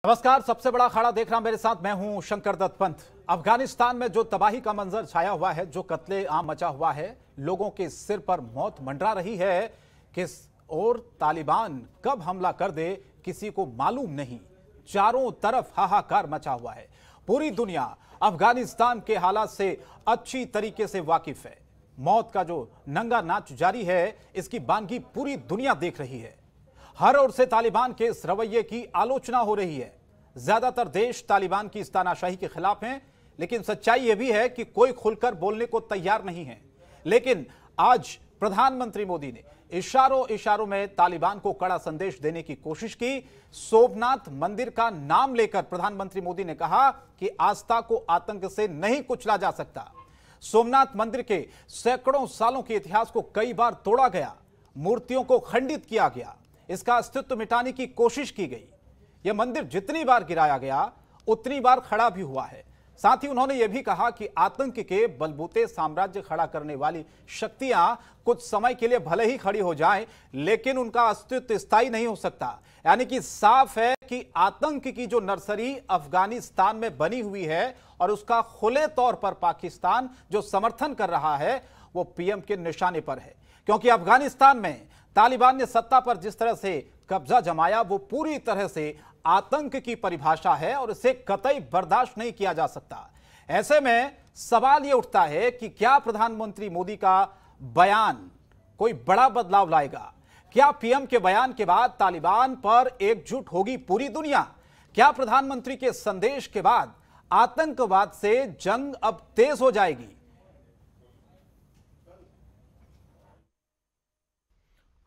नमस्कार। सबसे बड़ा अखाड़ा देख रहा मेरे साथ मैं हूं शंकर दत्त पंत। अफगानिस्तान में जो तबाही का मंजर छाया हुआ है, जो कत्ले-आम मचा हुआ है, लोगों के सिर पर मौत मंडरा रही है, किस और तालिबान कब हमला कर दे किसी को मालूम नहीं। चारों तरफ हाहाकार मचा हुआ है। पूरी दुनिया अफगानिस्तान के हालात से अच्छी तरीके से वाकिफ है। मौत का जो नंगा नाच जारी है, इसकी बानगी पूरी दुनिया देख रही है। हर ओर से तालिबान के इस रवैये की आलोचना हो रही है। ज्यादातर देश तालिबान की इस तानाशाही के खिलाफ हैं, लेकिन सच्चाई यह भी है कि कोई खुलकर बोलने को तैयार नहीं है। लेकिन आज प्रधानमंत्री मोदी ने इशारों में तालिबान को कड़ा संदेश देने की कोशिश की। सोमनाथ मंदिर का नाम लेकर प्रधानमंत्री मोदी ने कहा कि आस्था को आतंक से नहीं कुचला जा सकता। सोमनाथ मंदिर के सैकड़ों सालों के इतिहास को कई बार तोड़ा गया, मूर्तियों को खंडित किया गया, इसका अस्तित्व मिटाने की कोशिश की गई। यह मंदिर जितनी बार गिराया गया, उतनी बार खड़ा भी हुआ है। साथ ही उन्होंने यह भी कहा कि आतंक के बलबूते साम्राज्य खड़ा करने वाली शक्तियां कुछ समय के लिए भले ही खड़ी हो जाएं, लेकिन उनका अस्तित्व स्थायी नहीं हो सकता। यानी कि साफ है कि आतंक की जो नर्सरी अफगानिस्तान में बनी हुई है और उसका खुले तौर पर पाकिस्तान जो समर्थन कर रहा है, वो पीएम के निशाने पर है। क्योंकि अफगानिस्तान में तालिबान ने सत्ता पर जिस तरह से कब्जा जमाया, वो पूरी तरह से आतंक की परिभाषा है और इसे कतई बर्दाश्त नहीं किया जा सकता। ऐसे में सवाल यह उठता है कि क्या प्रधानमंत्री मोदी का बयान कोई बड़ा बदलाव लाएगा? क्या पीएम के बयान के बाद तालिबान पर एकजुट होगी पूरी दुनिया? क्या प्रधानमंत्री के संदेश के बाद आतंकवाद से जंग अब तेज हो जाएगी?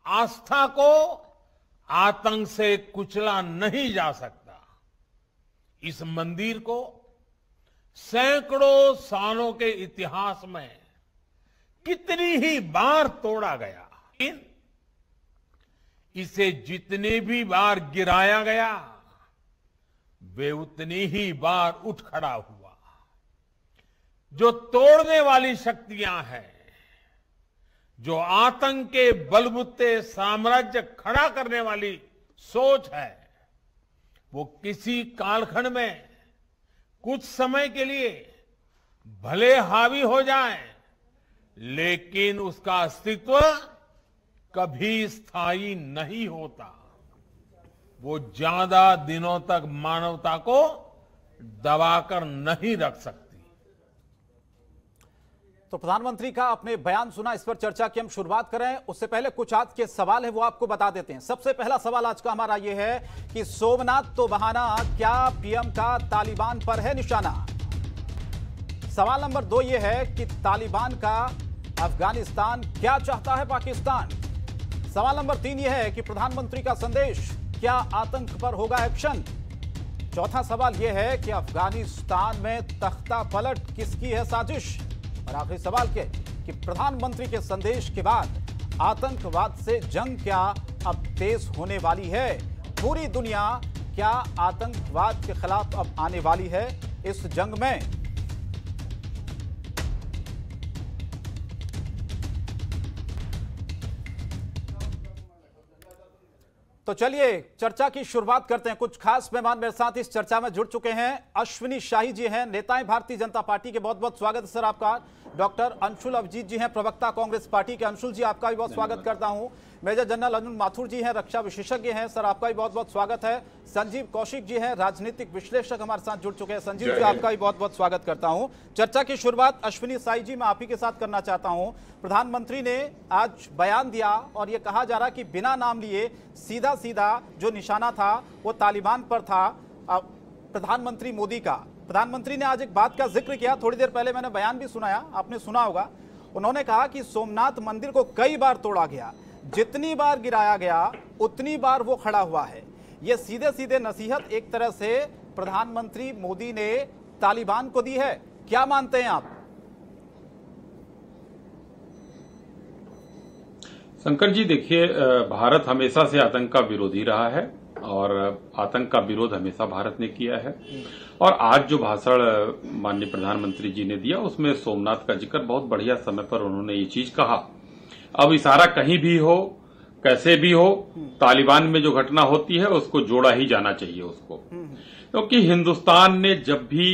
आस्था को आतंक से कुचला नहीं जा सकता। इस मंदिर को सैकड़ों सालों के इतिहास में कितनी ही बार तोड़ा गया, लेकिन इसे जितनी भी बार गिराया गया, वे उतनी ही बार उठ खड़ा हुआ। जो तोड़ने वाली शक्तियां हैं, जो आतंक के बलबूते साम्राज्य खड़ा करने वाली सोच है, वो किसी कालखंड में कुछ समय के लिए भले हावी हो जाए, लेकिन उसका अस्तित्व कभी स्थायी नहीं होता। वो ज्यादा दिनों तक मानवता को दबाकर नहीं रख सकती। तो प्रधानमंत्री का अपने बयान सुना, इस पर चर्चा की हम शुरुआत करें। उससे पहले कुछ आज के सवाल है वो आपको बता देते हैं। सबसे पहला सवाल आज का हमारा ये है कि सोमनाथ तो बहाना, क्या पीएम का तालिबान पर है निशाना? सवाल नंबर 2 ये है कि तालिबान का अफगानिस्तान क्या चाहता है पाकिस्तान? सवाल नंबर 3 ये है कि प्रधानमंत्री का संदेश, क्या आतंक पर होगा एक्शन? चौथा सवाल यह है कि अफगानिस्तान में तख्ता पलट किसकी है साजिश? और आखिरी सवाल के कि प्रधानमंत्री के संदेश के बाद आतंकवाद से जंग क्या अब तेज होने वाली है? पूरी दुनिया क्या आतंकवाद के खिलाफ अब आने वाली है इस जंग में? तो चलिए चर्चा की शुरुआत करते हैं। कुछ खास मेहमान मेरे साथ इस चर्चा में जुड़ चुके हैं। अश्विनी शाही जी हैं, नेताएं भारतीय जनता पार्टी के, बहुत बहुत स्वागत है सर आपका। डॉक्टर अंशुल अभिजीत जी हैं, प्रवक्ता कांग्रेस पार्टी के। अंशुल जी आपका भी बहुत स्वागत करता हूं। मेजर जनरल अनुज माथुर जी हैं, रक्षा विशेषज्ञ हैं, सर आपका भी बहुत बहुत स्वागत है। संजीव कौशिक जी हैं, राजनीतिक विश्लेषक हमारे साथ जुड़ चुके हैं। संजीव जी आपका भी बहुत बहुत स्वागत करता हूं। चर्चा की शुरुआत अश्विनी शाही जी मैं आप ही के साथ करना चाहता हूं। प्रधानमंत्री ने आज बयान दिया और ये कहा जा रहा कि बिना नाम लिए सीधा सीधा जो निशाना था वो तालिबान पर था प्रधानमंत्री मोदी का। प्रधानमंत्री ने आज एक बात का जिक्र किया, थोड़ी देर पहले मैंने बयान भी सुनाया, आपने सुना होगा। उन्होंने कहा कि सोमनाथ मंदिर को कई बार तोड़ा गया, जितनी बार गिराया गया उतनी बार वो खड़ा हुआ है। ये सीधे सीधे नसीहत एक तरह से प्रधानमंत्री मोदी ने तालिबान को दी है। क्या मानते हैं आप? शंकर जी देखिए, भारत हमेशा से आतंक का विरोधी रहा है और आतंक का विरोध हमेशा भारत ने किया है। और आज जो भाषण माननीय प्रधानमंत्री जी ने दिया, उसमें सोमनाथ का जिक्र बहुत बढ़िया समय पर उन्होंने ये चीज कहा। अब इशारा कहीं भी हो कैसे भी हो, तालिबान में जो घटना होती है उसको जोड़ा ही जाना चाहिए उसको, क्योंकि हिंदुस्तान ने जब भी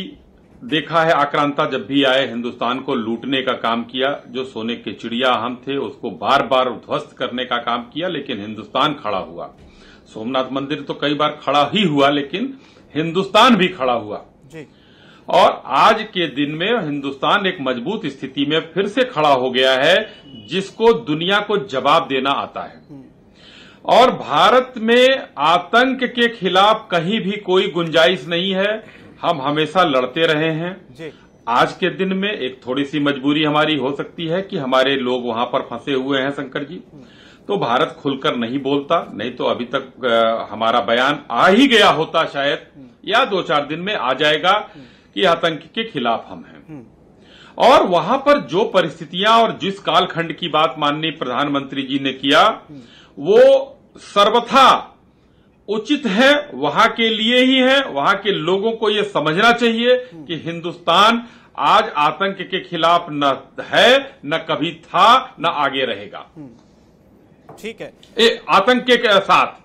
देखा है, आक्रांता जब भी आए हिंदुस्तान को लूटने का काम किया, जो सोने के चिड़िया हम थे उसको बार बार ध्वस्त करने का काम किया, लेकिन हिंदुस्तान खड़ा हुआ। सोमनाथ मंदिर तो कई बार खड़ा ही हुआ, लेकिन हिंदुस्तान भी खड़ा हुआ जी। और आज के दिन में हिंदुस्तान एक मजबूत स्थिति में फिर से खड़ा हो गया है, जिसको दुनिया को जवाब देना आता है। और भारत में आतंक के खिलाफ कहीं भी कोई गुंजाइश नहीं है। हम हमेशा लड़ते रहे हैं जी। आज के दिन में एक थोड़ी सी मजबूरी हमारी हो सकती है कि हमारे लोग वहां पर फंसे हुए हैं शंकर जी, तो भारत खुलकर नहीं बोलता, नहीं तो अभी तक हमारा बयान आ ही गया होता शायद, या 2-4 दिन में आ जाएगा कि आतंक के खिलाफ हम हैं। और वहां पर जो परिस्थितियां और जिस कालखंड की बात माननीय प्रधानमंत्री जी ने किया, वो सर्वथा उचित है, वहां के लिए ही है। वहां के लोगों को ये समझना चाहिए कि हिंदुस्तान आज आतंक के खिलाफ न है, न कभी था, न आगे रहेगा। ठीक है, आतंक के साथ।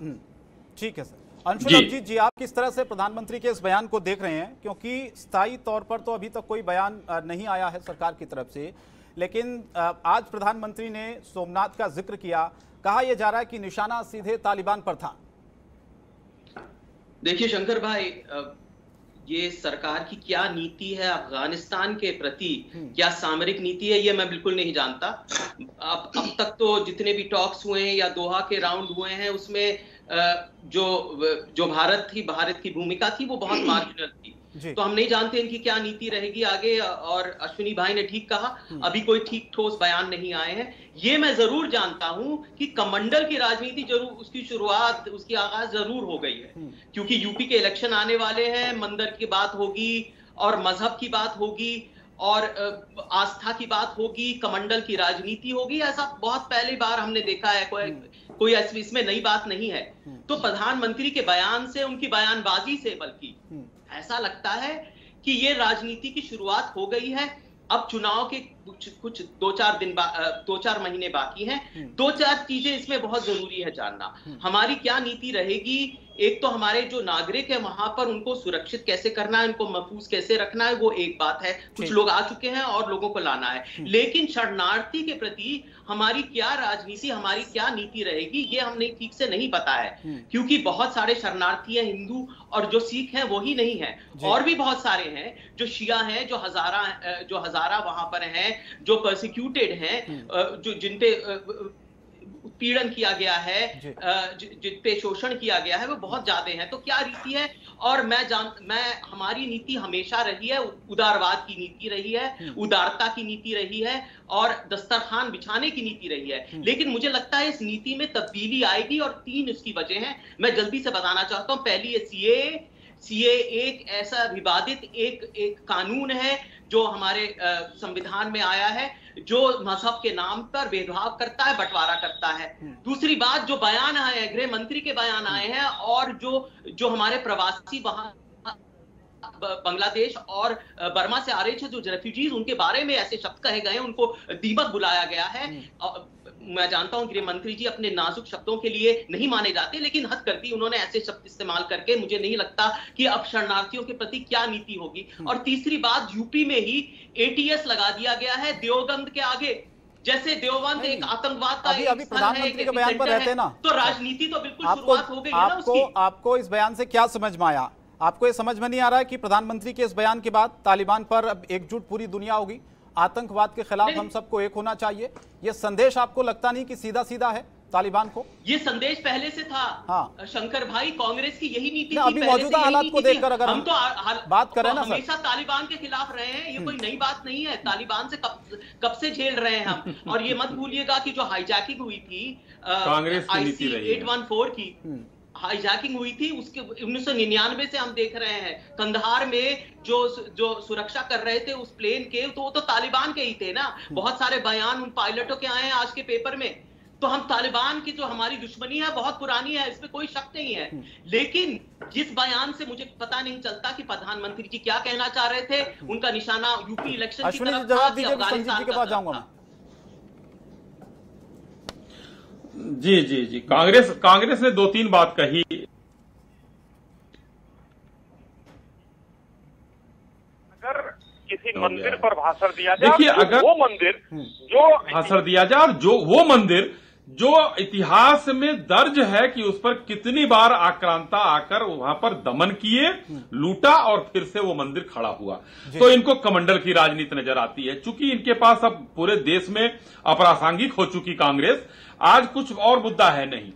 ठीक है सर। अंशुल अभिजीत जी, आप किस तरह से प्रधानमंत्री के इस बयान को देख रहे हैं, क्योंकि स्थायी तौर पर तो अभी तक कोई बयान नहीं आया है सरकार की तरफ से, लेकिन आज प्रधानमंत्री ने सोमनाथ का जिक्र किया, कहा यह जा रहा है कि निशाना सीधे तालिबान पर था। देखिए शंकर भाई, ये सरकार की क्या नीति है अफगानिस्तान के प्रति, क्या सामरिक नीति है, ये मैं बिल्कुल नहीं जानता। अब तक तो जितने भी टॉक्स हुए हैं या दोहा के राउंड हुए हैं, उसमें जो भारत की भूमिका थी वो बहुत मार्जिनल थी। तो हम नहीं जानते इनकी क्या नीति रहेगी आगे। और अश्विनी भाई ने ठीक कहा, अभी कोई ठीक ठोस बयान नहीं आए हैं। ये मैं जरूर जानता हूं कि कमंडल की राजनीति जरूर उसकी शुरुआत, उसकी आगाज जरूर हो गई है, क्योंकि यूपी के इलेक्शन आने वाले हैं, मंदिर की बात होगी और मजहब की बात होगी और आस्था की बात होगी, कमंडल की राजनीति होगी। ऐसा बहुत पहली बार हमने देखा है, कोई इसमें नई बात नहीं है। तो प्रधानमंत्री के बयान से, उनकी बयानबाजी से बल्कि ऐसा लगता है कि ये राजनीति की शुरुआत हो गई है। अब चुनाव के कुछ 2-4 महीने बाकी हैं। 2-4 चीजें इसमें बहुत जरूरी है जानना। हमारी क्या नीति रहेगी? एक तो हमारे जो नागरिक है वहां पर उनको सुरक्षित कैसे करना है, उनको महफूज कैसे रखना है, वो एक बात है। कुछ लोग आ चुके हैं और लोगों को लाना है, लेकिन शरणार्थी के प्रति हमारी क्या राजनीति, हमारी क्या नीति रहेगी, ये हमने ठीक से नहीं पता है। क्योंकि बहुत सारे शरणार्थी हैं, हिंदू और जो सिख हैं वो ही नहीं है, और भी बहुत सारे हैं जो शिया हैं, जो हजारा वहां पर हैं, जो परसिक्यूटेड हैं, जो जिनपे उत्पीड़न किया गया है, जिन पे शोषण किया गया है, वो बहुत ज्यादा हैं। तो क्या रीति है? और हमारी नीति हमेशा रही है, उदारवाद की नीति रही है, उदारता की नीति रही है और दस्तरखान बिछाने की नीति रही है। लेकिन मुझे लगता है इस नीति में तब्दीली आएगी और 3 उसकी वजह हैं। मैं जल्दी से बताना चाहता हूं। पहली है सीए एक ऐसा विवादित एक कानून है जो हमारे संविधान में आया है, जो मजहब के नाम पर भेदभाव करता है, बंटवारा करता है। दूसरी बात, जो बयान आए हैं, गृह मंत्री के बयान आए हैं, और जो हमारे प्रवासी वहां बांग्लादेश और बर्मा से आ रहे थे जो रेफ्यूजीज, उनके बारे में ऐसे शब्द कहे गए, उनको दीमक बुलाया गया है। मैं जानता हूं गृह मंत्री जी अपने नाजुक शब्दों के लिए नहीं माने जाते, लेकिन हद कर दी उन्होंने ऐसे शब्द इस्तेमाल करके। मुझे नहीं लगता कि अब शरणार्थियों के प्रति क्या नीति होगी। और तीसरी बात, यूपी में ही एटीएस लगा दिया गया है देवबंद के आगे। जैसे देवबंद एक आतंकवाद का अभी प्रधानमंत्री के बयान पर रहते हैं ना, तो राजनीति तो बिल्कुल शुरुआत हो गई है ना उसकी। आपको इस बयान से क्या समझ में आया? आपको ये समझ में नहीं आ रहा है कि प्रधानमंत्री के इस बयान के बाद तालिबान पर अब एकजुट पूरी दुनिया होगी, आतंकवाद के खिलाफ हम सबको एक होना चाहिए? ये संदेश आपको लगता नहीं कि सीधा सीधा है तालिबान को? ये संदेश पहले से था। हाँ। शंकर भाई, कांग्रेस की यही नीति थी। अभी मौजूदा हालात को देखकर अगर हम तो बात करें ना, हमेशा तालिबान के खिलाफ रहे हैं, ये कोई नई बात नहीं है। तालिबान से कब से झेल रहे हैं हम। और ये मत भूलिएगा कि जो हाईजैकिंग हुई थी कांग्रेस की नीति रही है। 814 की हाईजैकिंग हुई थी, उसके 1999 से हम देख रहे हैं। कंधार में जो सुरक्षा कर रहे थे उस प्लेन के, तो वो तो तालिबान के ही थे ना। बहुत सारे बयान उन पायलटों के आए हैं आज के पेपर में। तो हम तालिबान की जो हमारी दुश्मनी है बहुत पुरानी है, इसमें कोई शक नहीं है। लेकिन जिस बयान से मुझे पता नहीं चलता कि प्रधानमंत्री जी क्या कहना चाह रहे थे। उनका निशाना यूपी इलेक्शन की तरफ था कि अफगानिस्तान के पास जाऊंगा मैं। जी जी जी, कांग्रेस ने 2-3 बात कही। अगर किसी मंदिर पर भाषण दिया जाए, देखिए, अगर वो मंदिर जो भाषण दिया जाए और जो वो मंदिर जो इतिहास में दर्ज है कि उस पर कितनी बार आक्रांता आकर वहां पर दमन किए, लूटा और फिर से वो मंदिर खड़ा हुआ, तो इनको कमंडल की राजनीति नजर आती है। चूंकि इनके पास अब पूरे देश में अप्रासंगिक हो चुकी कांग्रेस, आज कुछ और मुद्दा है नहीं।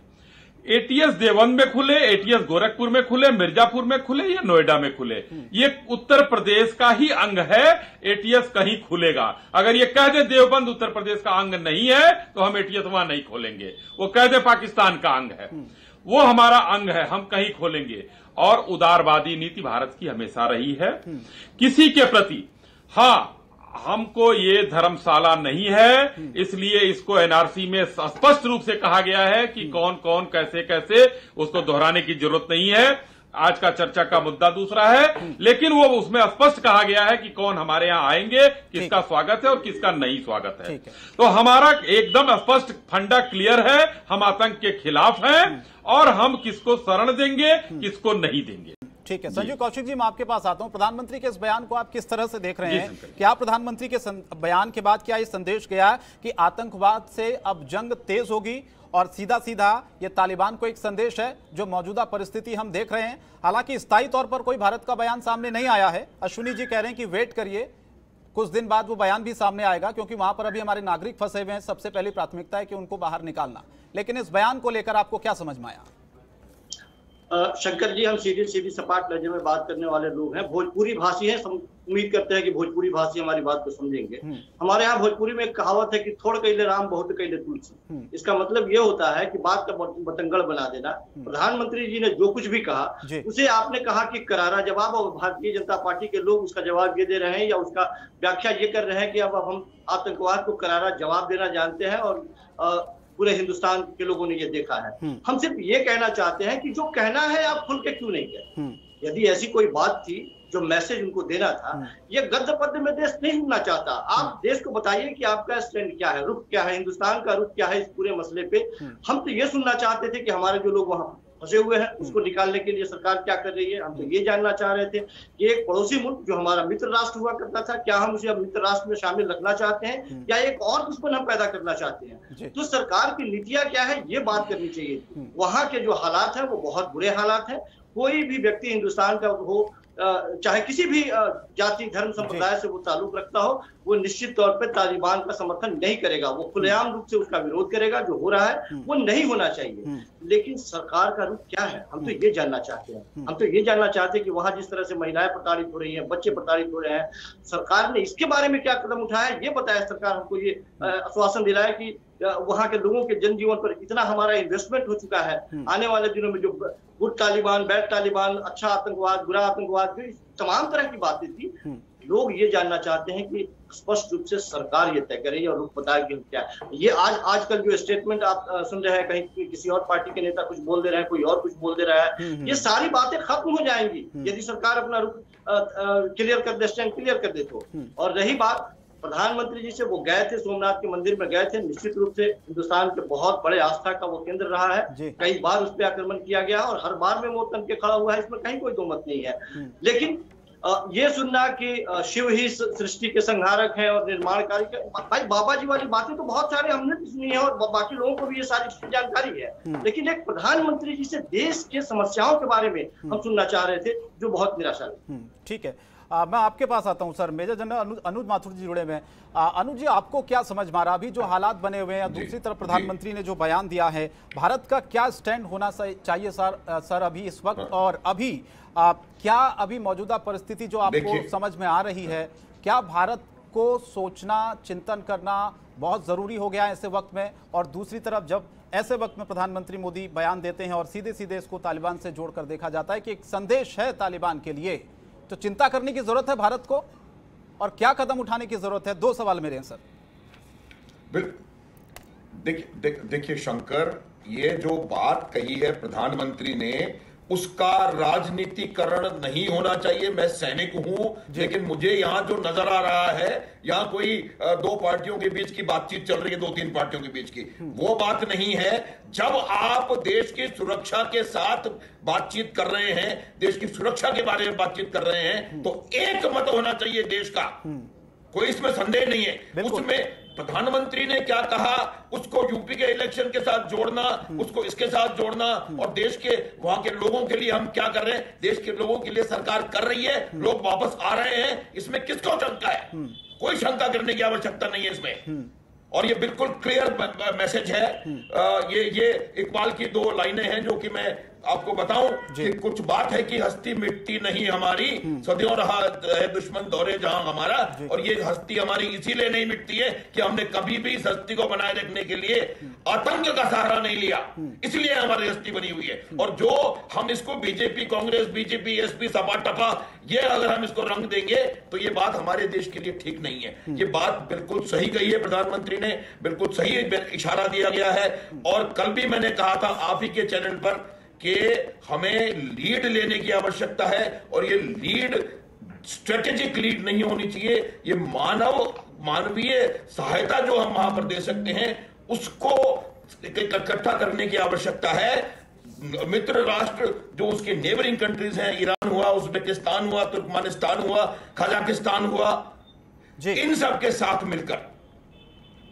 एटीएस देवबंद में खुले, एटीएस गोरखपुर में खुले, मिर्जापुर में खुले या नोएडा में खुले, ये उत्तर प्रदेश का ही अंग है। एटीएस कहीं खुलेगा, अगर ये कह दे देवबंद उत्तर प्रदेश का अंग नहीं है तो हम एटीएस वहां नहीं खोलेंगे। वो कह दे पाकिस्तान का अंग है, वो हमारा अंग है, हम कहीं खोलेंगे। और उदारवादी नीति भारत की हमेशा रही है किसी के प्रति। हाँ, हमको ये धर्मशाला नहीं है, इसलिए इसको एनआरसी में स्पष्ट रूप से कहा गया है कि कौन कौन कैसे कैसे, उसको दोहराने की जरूरत नहीं है। आज का चर्चा का मुद्दा दूसरा है, लेकिन वो उसमें स्पष्ट कहा गया है कि कौन हमारे यहाँ आएंगे, किसका स्वागत है और किसका नहीं स्वागत है। तो हमारा एकदम स्पष्ट फंडा क्लियर है, हम आतंक के खिलाफ हैं और हम किसको शरण देंगे, किसको नहीं देंगे। ठीक है संजीव कौशिक जी, मैं आपके पास आता हूं। प्रधानमंत्री के इस बयान को आप किस तरह से देख रहे हैं? क्या प्रधानमंत्री के बयान के बाद क्या ये संदेश गया कि आतंकवाद से अब जंग तेज होगी और सीधा सीधा ये तालिबान को एक संदेश है जो मौजूदा परिस्थिति हम देख रहे हैं? हालांकि स्थायी तौर पर कोई भारत का बयान सामने नहीं आया है। अश्विनी जी कह रहे हैं कि वेट करिए, कुछ दिन बाद वो बयान भी सामने आएगा, क्योंकि वहां पर अभी हमारे नागरिक फंसे हुए हैं। सबसे पहली प्राथमिकता है कि उनको बाहर निकालना। लेकिन इस बयान को लेकर आपको क्या समझ में आया? शंकर जी, हम सीधी सपाट लहजे में बात करने वाले लोग हैं, भोजपुरी भाषी हैं, उम्मीद करते हैं कि भोजपुरी भाषी हमारी बात को समझेंगे। हमारे यहाँ भोजपुरी में एक कहावत है कि थोड़ कैले राम बहुत कैले तुलसी। इसका मतलब ये होता है कि बात का बतंगड़ बना देना। प्रधानमंत्री जी ने जो कुछ भी कहा उसे आपने कहा कि करारा जवाब, और भारतीय जनता पार्टी के लोग उसका जवाब ये दे रहे हैं या उसका व्याख्या ये कर रहे हैं कि अब हम आतंकवाद को करारा जवाब देना जानते हैं और पूरे हिंदुस्तान के लोगों ने ये देखा है। हम सिर्फ ये कहना चाहते हैं कि जो कहना है आप खुल के क्यों नहीं कहे। यदि ऐसी कोई बात थी जो मैसेज उनको देना था, ये गद्य पद्य में देश नहीं सुनना चाहता। आप देश को बताइए कि आपका स्टैंड क्या है, रुख क्या है, हिंदुस्तान का रुख क्या है इस पूरे मसले पे। हम तो ये सुनना चाहते थे कि हमारे जो लोग वहां फंसे हुए हैं उसको निकालने के लिए सरकार क्या कर रही है। हम तो ये जानना चाह रहे थे कि एक पड़ोसी मुल्क जो हमारा मित्र राष्ट्र हुआ करता था, क्या हम उसे अब मित्र राष्ट्र में शामिल रखना चाहते हैं या एक और दुश्मन हम पैदा करना चाहते हैं। तो सरकार की नीतियां क्या है ये बात करनी चाहिए थी। वहां के जो हालात है वो बहुत बुरे हालात है। कोई भी व्यक्ति हिंदुस्तान का हो, चाहे किसी भी जाति धर्म संप्रदाय से वो ताल्लुक रखता हो, वो निश्चित तौर पे तालिबान का समर्थन नहीं करेगा। वो खुलेआम रूप से उसका विरोध करेगा। जो हो रहा है वो नहीं होना चाहिए। लेकिन सरकार का रुख क्या है हम तो ये जानना चाहते हैं। हम तो ये जानना चाहते हैं कि वहां जिस तरह से महिलाएं प्रताड़ित हो रही हैं, बच्चे प्रताड़ित हो रहे हैं, सरकार ने इसके बारे में क्या कदम उठाया ये बताया। सरकार हमको ये आश्वासन दिलाया कि वहां के लोगों के जनजीवन पर इतना हमारा इन्वेस्टमेंट हो चुका है, आने वाले दिनों में जो गुड तालिबान, बैड तालिबान, अच्छा आतंकवाद, बुरा आतंकवाद, तमाम तरह की बातें थी। लोग ये जानना चाहते हैं कि स्पष्ट रूप से सरकार ये तय करे और रुख बताए कि क्या है। ये आजकल जो स्टेटमेंट आप सुन रहे हैं, कहीं किसी और पार्टी के नेता कुछ बोल दे रहे हैं, कोई और कुछ बोल दे रहा है, ये सारी बातें खत्म हो जाएंगी यदि सरकार अपना रुख क्लियर कर दे, स्टैंड क्लियर कर दे तो। और रही बात प्रधानमंत्री जी से, वो गए थे सोमनाथ के मंदिर में गए थे। निश्चित रूप से हिंदुस्तान के बहुत बड़े आस्था का वो केंद्र रहा है। कई बार उस पर आक्रमण किया गया और हर बार में वो तन के खड़ा हुआ है, इसमें कहीं कोई दो मत नहीं है। लेकिन ये सुनना कि शिव ही सृष्टि के संहारक हैं और निर्माणकारी, भाई बाबा जी वाली बातें तो बहुत सारे हमने भी सुनी है और बाकी लोगों को भी ये सारी जानकारी है। लेकिन एक प्रधानमंत्री जी से देश के समस्याओं के बारे में हम सुनना चाह रहे थे, जो बहुत निराशा है। ठीक है, मैं आपके पास आता हूं सर। मेजर जनरल अनुज माथुर जी जुड़े हुए हैं। अनुज जी, आपको क्या समझ में आ रहा अभी जो हालात बने हुए हैं? दूसरी तरफ प्रधानमंत्री ने जो बयान दिया है, भारत का क्या स्टैंड होना चाहिए सर अभी इस वक्त? और अभी क्या अभी मौजूदा परिस्थिति जो आपको समझ में आ रही है, क्या भारत को सोचना, चिंतन करना बहुत जरूरी हो गया है ऐसे वक्त में? और दूसरी तरफ जब ऐसे वक्त में प्रधानमंत्री मोदी बयान देते हैं और सीधे सीधे इसको तालिबान से जोड़कर देखा जाता है कि एक संदेश है तालिबान के लिए, तो चिंता करने की जरूरत है भारत को और क्या कदम उठाने की जरूरत है? दो सवाल मेरे हैं सर। देखिए शंकर, ये जो बात कही है प्रधानमंत्री ने, उसका राजनीतिकरण नहीं होना चाहिए। मैं सैनिक हूं, लेकिन मुझे यहां जो नजर आ रहा है, यहां कोई दो पार्टियों के बीच की बातचीत चल रही है, दो तीन पार्टियों के बीच की, वो बात नहीं है। जब आप देश की सुरक्षा के साथ बातचीत कर रहे हैं, देश की सुरक्षा के बारे में बातचीत कर रहे हैं, तो एक मत होना चाहिए देश का, कोई इसमें संदेह नहीं है। उसमें प्रधानमंत्री ने क्या कहा, उसको यूपी के इलेक्शन के साथ जोड़ना, उसको इसके साथ जोड़ना, और देश के वहां के लोगों के लिए हम क्या कर रहे हैं, देश के लोगों के लिए सरकार कर रही है, लोग वापस आ रहे हैं, इसमें किसको शंका है? कोई शंका करने की आवश्यकता नहीं है इसमें। और ये बिल्कुल क्लियर मैसेज है। ये इकबाल की दो लाइनें हैं जो कि मैं आपको बताऊं कि कुछ बात है कि हस्ती मिटती नहीं हमारी, सदियों रहा है दुश्मन दौरे जहां हमारा, और ये हस्ती हमारी इसीलिए नहीं मिटती है कि हमने कभी भी इस हस्ती को बनाए रखने के लिए आतंक का सहारा नहीं लिया, इसलिए हमारी हस्ती बनी हुई है। और जो हम इसको BJP, Congress, BJP, SP, Sapa टपा, ये अगर हम इसको रंग देंगे तो ये बात हमारे देश के लिए ठीक नहीं है। ये बात बिल्कुल सही कही है प्रधानमंत्री ने, बिल्कुल सही इशारा दिया गया है। और कल भी मैंने कहा था आप ही के चैनल पर कि हमें लीड लेने की आवश्यकता है, और ये लीड स्ट्रेटेजिक लीड नहीं होनी चाहिए, ये मानवीय सहायता जो हम वहां पर दे सकते हैं उसको इकट्ठा करने की आवश्यकता है। मित्र राष्ट्र जो उसके नेबरिंग कंट्रीज हैं, ईरान हुआ, उज्बेकिस्तान हुआ, तुर्कमेनिस्तान हुआ, कजाकिस्तान हुआ, इन सब के साथ मिलकर।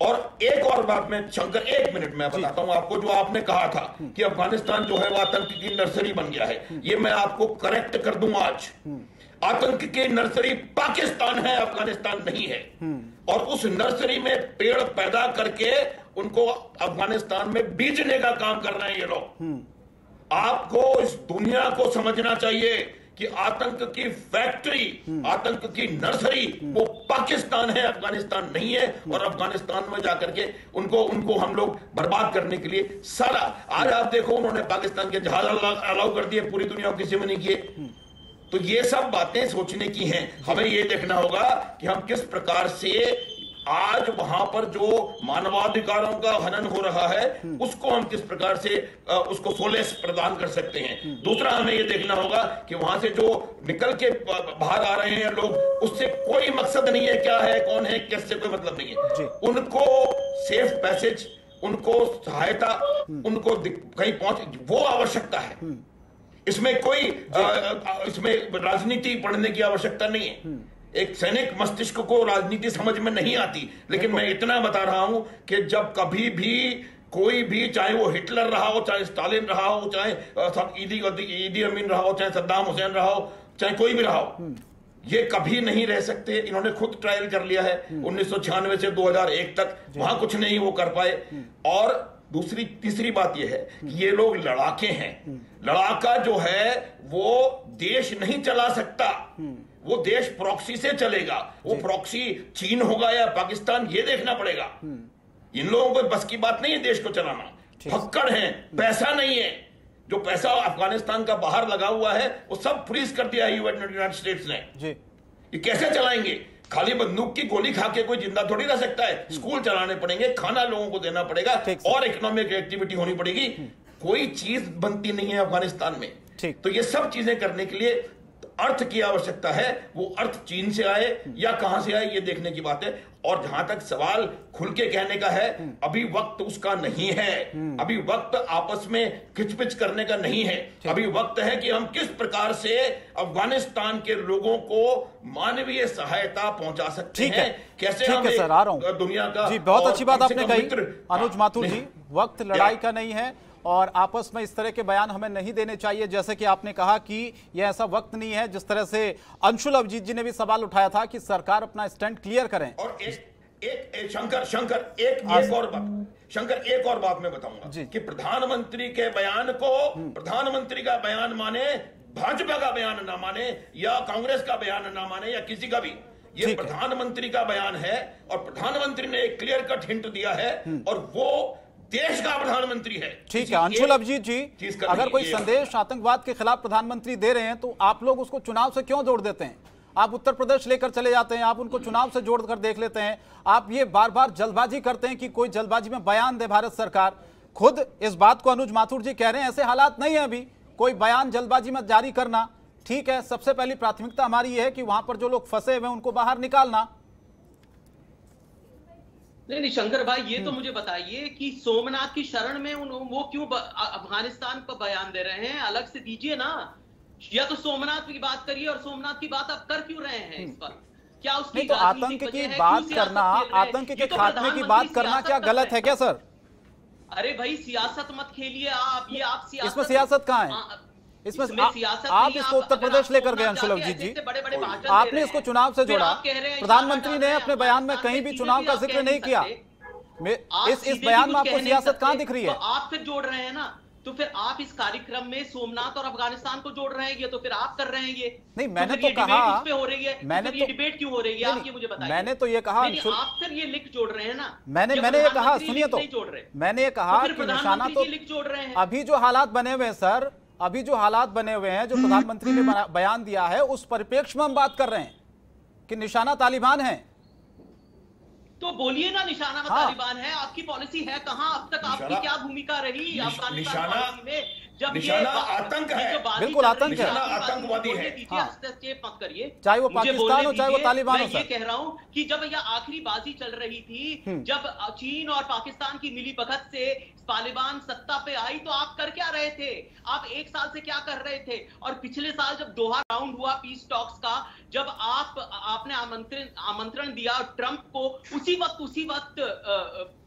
और एक और बात में शंकर, एक मिनट मैं बताता हूं आपको, जो आपने कहा था कि अफगानिस्तान जो है वो आतंक की नर्सरी बन गया है, ये मैं आपको करेक्ट कर दूं आज। आतंक की नर्सरी पाकिस्तान है, अफगानिस्तान नहीं है। और उस नर्सरी में पेड़ पैदा करके उनको अफगानिस्तान में बीजने का काम कर रहे हैं ये लोग। आपको इस दुनिया को समझना चाहिए कि आतंक की फैक्ट्री, आतंक की नर्सरी वो पाकिस्तान है, अफगानिस्तान नहीं है। और अफगानिस्तान में जाकर के उनको हम लोग बर्बाद करने के लिए सारा, आज आप देखो उन्होंने पाकिस्तान के जहाज अलाउ कर दिए, पूरी दुनिया को किसी में नहीं किए। तो ये सब बातें सोचने की हैं। हमें ये देखना होगा कि हम किस प्रकार से आज वहां पर जो मानवाधिकारों का हनन हो रहा है उसको हम किस प्रकार से उसको सोलेस प्रदान कर सकते हैं। दूसरा हमें यह देखना होगा कि वहां से जो निकल के बाहर आ रहे हैं लोग, उससे कोई मकसद नहीं है, क्या है, कौन है, किससे कोई मतलब नहीं है। उनको सेफ पैसेज, उनको सहायता, उनको कहीं पहुंच, वो आवश्यकता है। इसमें कोई इसमें राजनीति पढ़ने की आवश्यकता नहीं है। एक सैनिक मस्तिष्क को राजनीति समझ में नहीं आती, लेकिन मैं इतना बता रहा हूं कि जब कभी भी कोई भी, चाहे वो हिटलर रहा हो, चाहे स्टालिन रहा हो, चाहे ईदी अमीन रहा हो, चाहे सद्दाम हुसैन रहा हो, चाहे कोई भी रहा हो, ये कभी नहीं रह सकते। इन्होंने खुद ट्रायल कर लिया है 1996 से 2001 तक, वहां कुछ नहीं वो कर पाए। और तीसरी बात यह है कि ये लोग लड़ाके हैं। लड़ाका जो है वो देश नहीं चला सकता, वो देश प्रॉक्सी से चलेगा। वो प्रॉक्सी चीन होगा या पाकिस्तान, ये देखना पड़ेगा। इन लोगों को बस की बात नहीं है देश को चलाना, फक्कड़ हैं, पैसा नहीं है। जो पैसा अफगानिस्तान का बाहर लगा हुआ है वो सब फ्रीज कर दिया है यूनाइटेड स्टेट्स ने। ये कैसे चलाएंगे? खाली बंदूक की गोली खा के कोई जिंदा थोड़ी रह सकता है। स्कूल चलाने पड़ेंगे, खाना लोगों को देना पड़ेगा, और इकोनॉमिक एक्टिविटी होनी पड़ेगी। कोई चीज बनती नहीं है अफगानिस्तान में। तो ये सब चीजें करने के लिए अर्थ की आवश्यकता है। वो अर्थ चीन से आए या कहां से आए, ये देखने की बात है। और जहां तक सवाल खुल के कहने का है, अभी वक्त उसका नहीं है। अभी वक्त आपस में खिचपिच करने का नहीं है। अभी वक्त है कि हम किस प्रकार से अफगानिस्तान के लोगों को मानवीय सहायता पहुंचा सकते हैं। कैसे हम दुनिया का, जी बहुत अच्छी बात आपने कही अनुज माथुर जी। वक्त लड़ाई का नहीं है और आपस में इस तरह के बयान हमें नहीं देने चाहिए। जैसे कि आपने कहा कि यह ऐसा वक्त नहीं है, जिस तरह से अंशुल अभिजीत जी ने भी सवाल उठाया था कि सरकार अपना स्टैंड क्लियर करें। और शंकर एक और बात मैं बताऊंगा कि प्रधानमंत्री के बयान को, प्रधानमंत्री का बयान माने, भाजपा का बयान ना माने, या कांग्रेस का बयान ना माने, या किसी का भी, ये प्रधानमंत्री का बयान है। और प्रधानमंत्री ने एक क्लियर कट हिंट दिया है, और वो देश का प्रधानमंत्री है। ठीक है अंशुल अभिजीत जी, अगर कोई संदेश आतंकवाद के खिलाफ प्रधानमंत्री दे रहे हैं तो आप लोग उसको चुनाव से क्यों जोड़ देते हैं? आप उत्तर प्रदेश लेकर चले जाते हैं, आप उनको चुनाव से जोड़कर देख लेते हैं। आप ये बार बार जल्दबाजी करते हैं कि कोई जल्दबाजी में बयान दे भारत सरकार। खुद इस बात को अनुज माथुर जी कह रहे हैं ऐसे हालात नहीं है अभी, कोई बयान जल्दबाजी में जारी करना, ठीक है, सबसे पहली प्राथमिकता हमारी ये है कि वहां पर जो लोग फंसे हुए हैं उनको बाहर निकालना। नहीं शंकर भाई, ये तो मुझे बताइए कि सोमनाथ की शरण में वो क्यों अफगानिस्तान पर बयान दे रहे हैं? अलग से दीजिए ना, या तो सोमनाथ की बात करिए और सोमनाथ की बात आप कर क्यों रहे हैं इस पर? क्या उसकी नहीं तो आतंक की बात करना, आतंक के खात्मे की बात करना क्या गलत है क्या सर? अरे भाई सियासत मत खेलिए आप, ये आप सियासत, इसमें सियासत कहाँ है? इसमें सियासत आप इसको उत्तर प्रदेश लेकर गए अंशुलभ जी, आपने इसको चुनाव से जोड़ा। प्रधानमंत्री ने अपने बयान में कहीं भी चुनाव का जिक्र नहीं किया। इस बयान में आपको सियासत कहाँ दिख रही है? आप फिर जोड़ रहे हैं ना, तो फिर आप इस कार्यक्रम में सोमनाथ और अफगानिस्तान को जोड़ रहे हैं, ये तो फिर आप कर रहे हैं ये। नहीं मैंने तो कहा, हो रही है, मैंने तो डिबेट क्यों हो रही है, आप ये मुझे बताइए। मैंने तो ये कहा, आप फिर ये लिंक जोड़ रहे हैं ना। मैंने ये कहा, सुनिए तो, मैंने ये कहा कि निशाना तो लिंक जोड़ रहे हैं। अभी जो हालात बने हुए हैं सर, अभी जो हालात बने हुए हैं, जो प्रधानमंत्री ने बयान दिया है, उस परिप्रेक्ष्य में हम बात कर रहे हैं कि निशाना तालिबान है। तो बोलिए ना, निशाना तालिबान है, आपकी पॉलिसी है कहां? अब तक आपकी क्या भूमिका रही अफगानिस्तान पॉलिसी में? जब निशाना आतंक है, बिल्कुल आतंक है, आतंकवादी है। हस्तक्षेप मत करिए, चाहे वो पाकिस्तान हो चाहे वो तालिबान हो। मैं ये कह रहा हूं कि जब यह आखिरी बाजी चल रही थी, जब चीन और पाकिस्तान की मिलीभगत से तालिबान सत्ता पे आई, तो आप कर क्या रहे थे? आप एक साल से क्या कर रहे थे? और पिछले साल जब दोहा राउंड हुआ पीस टॉक्स का, जब आपने आमंत्रण दिया ट्रंप को, उसी वक्त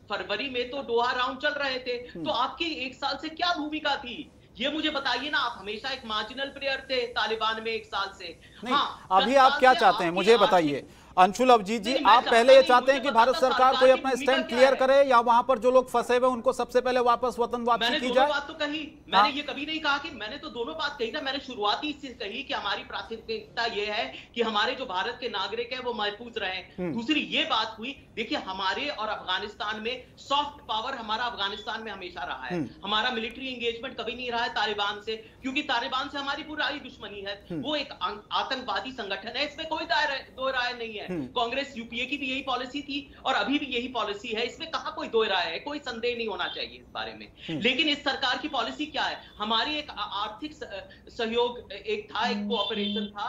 फरवरी में तो दोहा राउंड चल रहे थे। तो आपकी एक साल से क्या भूमिका थी, ये मुझे बताइए ना। आप हमेशा एक मार्जिनल प्लेयर थे तालिबान में एक साल से। हाँ, अभी आप क्या चाहते हैं मुझे बताइए अंशुलभ जी। आप पहले ये चाहते हैं कि भारत सरकार कोई अपना स्टैंड क्लियर करे, या वहां पर जो लोग फंसे हुए उनको सबसे पहले वापस वतन वापसी की जाए? बात तो कही मैंने, ये कभी नहीं कहा कि मैंने तो दोनों बात कही ना। मैंने शुरुआती से कही कि हमारी प्राथमिकता ये है कि हमारे जो भारत के नागरिक है वो महफूज रहे। दूसरी ये बात हुई, देखिए हमारे और अफगानिस्तान में सॉफ्ट पावर हमारा अफगानिस्तान में हमेशा रहा है। हमारा मिलिट्री एंगेजमेंट कभी नहीं रहा है तालिबान से, क्योंकि तालिबान से हमारी पुरानी दुश्मनी है। वो एक आतंकवादी संगठन है, इसमें कोई दो राय नहीं है। कांग्रेस यूपीए की भी यही पॉलिसी थी और अभी भी यही पॉलिसी है, इसमें कहां कोई दो राय है, कोई संदेह नहीं होना चाहिए इस बारे में। लेकिन इस सरकार की पॉलिसी क्या है? हमारी एक आर्थिक सहयोग एक था, एक कोऑपरेशन था।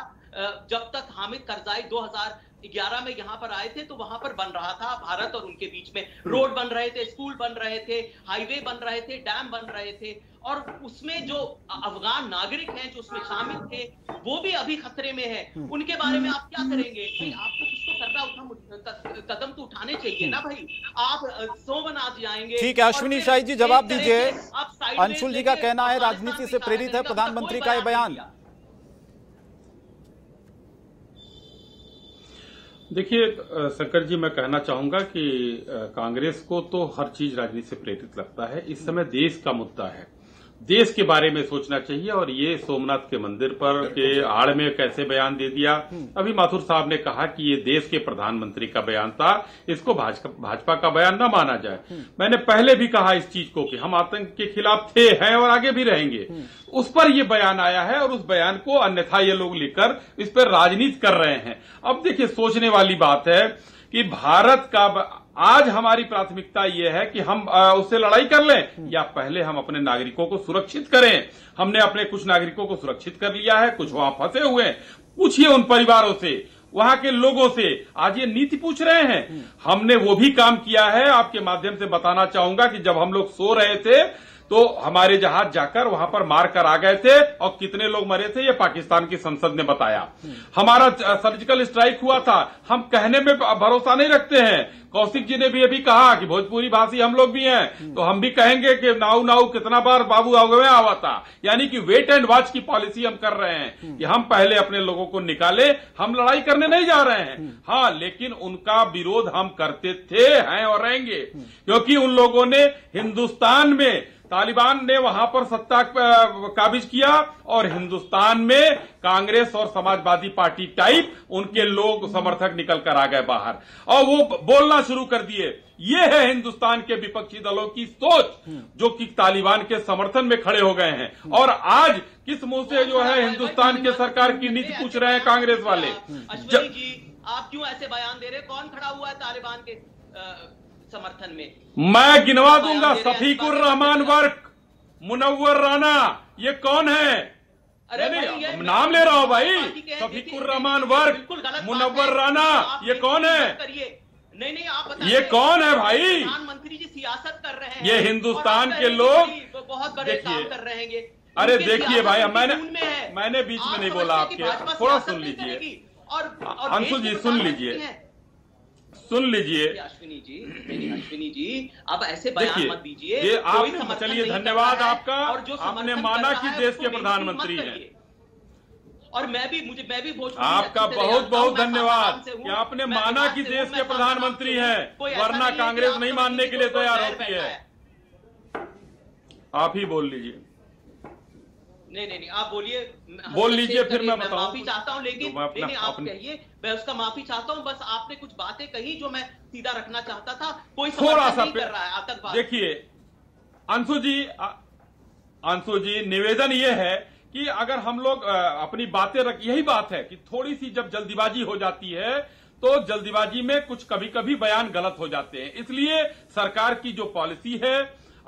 जब तक हामिद करजाई 2011 में यहां पर आए थे तो वहां पर बन रहा था भारत और उनके बीच में रोड बन रहे थे, स्कूल बन रहे थे, हाईवे बन रहे थे, डैम बन रहे थे। और उसमें जो अफगान नागरिक हैं जो उसमें शामिल थे वो भी अभी खतरे में है। उनके बारे में आप क्या करेंगे भाई? आपको कुछ तो कदम तो उठाने चाहिए ना भाई। आप सोमनाथ जाएंगे। ठीक है अश्विनी शाही जी जवाब दीजिए। अंशुल जी का कहना है राजनीति से प्रेरित है प्रधानमंत्री का ये बयान। देखिए शंकर जी, मैं कहना चाहूंगा कि कांग्रेस को तो हर चीज राजनीति से प्रेरित लगता है। इस समय देश का मुद्दा है, देश के बारे में सोचना चाहिए। और ये सोमनाथ के मंदिर पर के आड़ में कैसे बयान दे दिया। अभी माथुर साहब ने कहा कि ये देश के प्रधानमंत्री का बयान था, इसको भाजपा का बयान न माना जाए। मैंने पहले भी कहा इस चीज को कि हम आतंक के खिलाफ थे, हैं और आगे भी रहेंगे। उस पर ये बयान आया है और उस बयान को अन्यथा ये लोग लेकर इस पर राजनीति कर रहे हैं। अब देखिए सोचने वाली बात है कि भारत का आज हमारी प्राथमिकता यह है कि हम उससे लड़ाई कर लें या पहले हम अपने नागरिकों को सुरक्षित करें। हमने अपने कुछ नागरिकों को सुरक्षित कर लिया है, कुछ वहां फंसे हुए हैं। पूछिए उन परिवारों से, वहां के लोगों से, आज ये नीति पूछ रहे हैं। हमने वो भी काम किया है। आपके माध्यम से बताना चाहूंगा कि जब हम लोग सो रहे थे तो हमारे जहाज जाकर वहां पर मार कर आ गए थे और कितने लोग मरे थे ये पाकिस्तान की संसद ने बताया। हमारा सर्जिकल स्ट्राइक हुआ था। हम कहने में भरोसा नहीं रखते हैं। कौशिक जी ने भी अभी कहा कि भोजपुरी भाषी हम लोग भी हैं, तो हम भी कहेंगे कि नाऊ नाऊ कितना बार बाबू आगे में आवा था। यानी कि वेट एंड वॉच की पॉलिसी हम कर रहे हैं कि हम पहले अपने लोगों को निकाले, हम लड़ाई करने नहीं जा रहे हैं। हाँ, लेकिन उनका विरोध हम करते थे, हैं और रहेंगे, क्योंकि उन लोगों ने हिंदुस्तान में तालिबान ने वहां पर सत्ता काबिज किया और हिंदुस्तान में कांग्रेस और समाजवादी पार्टी टाइप उनके लोग समर्थक निकल कर आ गए बाहर और वो बोलना शुरू कर दिए। ये है हिंदुस्तान के विपक्षी दलों की सोच, जो कि तालिबान के समर्थन में खड़े हो गए हैं। और आज किस मुंह से जो है हिंदुस्तान के सरकार की नीति पूछ रहे हैं कांग्रेस वाले। अश्विनी जी, आप क्यों ऐसे बयान दे रहे? कौन खड़ा हुआ है तालिबान के समर्थन में? मैं गिनवा दूंगा, शफीकुर रहमान वर्क, मुनव्वर राना, ये कौन है? अरे नहीं, नाम ले रहा हूं भाई, शफीकुर रहमान वर्क, मुनव्वर राना, ये कौन है? नहीं आप बताइए, ये कौन है भाई? प्रधानमंत्री जी सियासत कर रहे हैं, ये हिंदुस्तान के लोग बहुत बड़े काम कर रहे हैं। अरे देखिए भाई, मैंने बीच में नहीं बोला आपके, थोड़ा सुन लीजिए। और अंशु जी सुन लीजिए, सुन लीजिए। अश्विनी जी अब ऐसे बयान मत दीजिए। ये आप, चलिए धन्यवाद आपका, आपने माना कि देश के प्रधानमंत्री हैं। और मैं भी भोजपुरी, आपका बहुत बहुत धन्यवाद कि आपने माना कि देश के प्रधानमंत्री हैं, वरना कांग्रेस नहीं मानने के लिए तैयार होती है। आप ही बोल लीजिए। नहीं आप बोलिए, बोल लीजिए, फिर मैं बताऊं। माफी चाहता हूं, लेकिन नहीं आप कहिए, मैं उसका माफी चाहता हूं। बस आपने कुछ बातें कही जो मैं सीधा रखना चाहता था। कोई थोड़ा सा नहीं कर रहा है आतंकवाद। देखिए अंशु जी निवेदन ये है कि अगर हम लोग अपनी बातें यही बात है कि थोड़ी सी जब जल्दीबाजी हो जाती है तो जल्दीबाजी में कुछ कभी कभी बयान गलत हो जाते हैं। इसलिए सरकार की जो पॉलिसी है,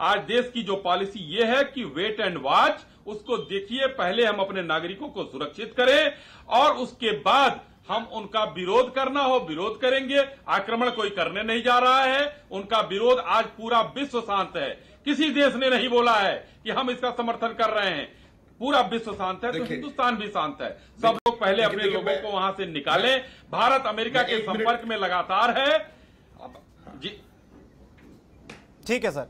आज देश की जो पॉलिसी ये है कि वेट एंड वॉच, उसको देखिए, पहले हम अपने नागरिकों को सुरक्षित करें और उसके बाद हम उनका विरोध करना हो विरोध करेंगे। आक्रमण कोई करने नहीं जा रहा है, उनका विरोध आज पूरा विश्व शांत है। किसी देश ने नहीं बोला है कि हम इसका समर्थन कर रहे हैं, पूरा विश्व शांत है, तो हिंदुस्तान भी शांत है। सब लोग पहले अपने लोगों को वहां से निकालें। भारत अमेरिका के संपर्क में लगातार है जी। ठीक है सर,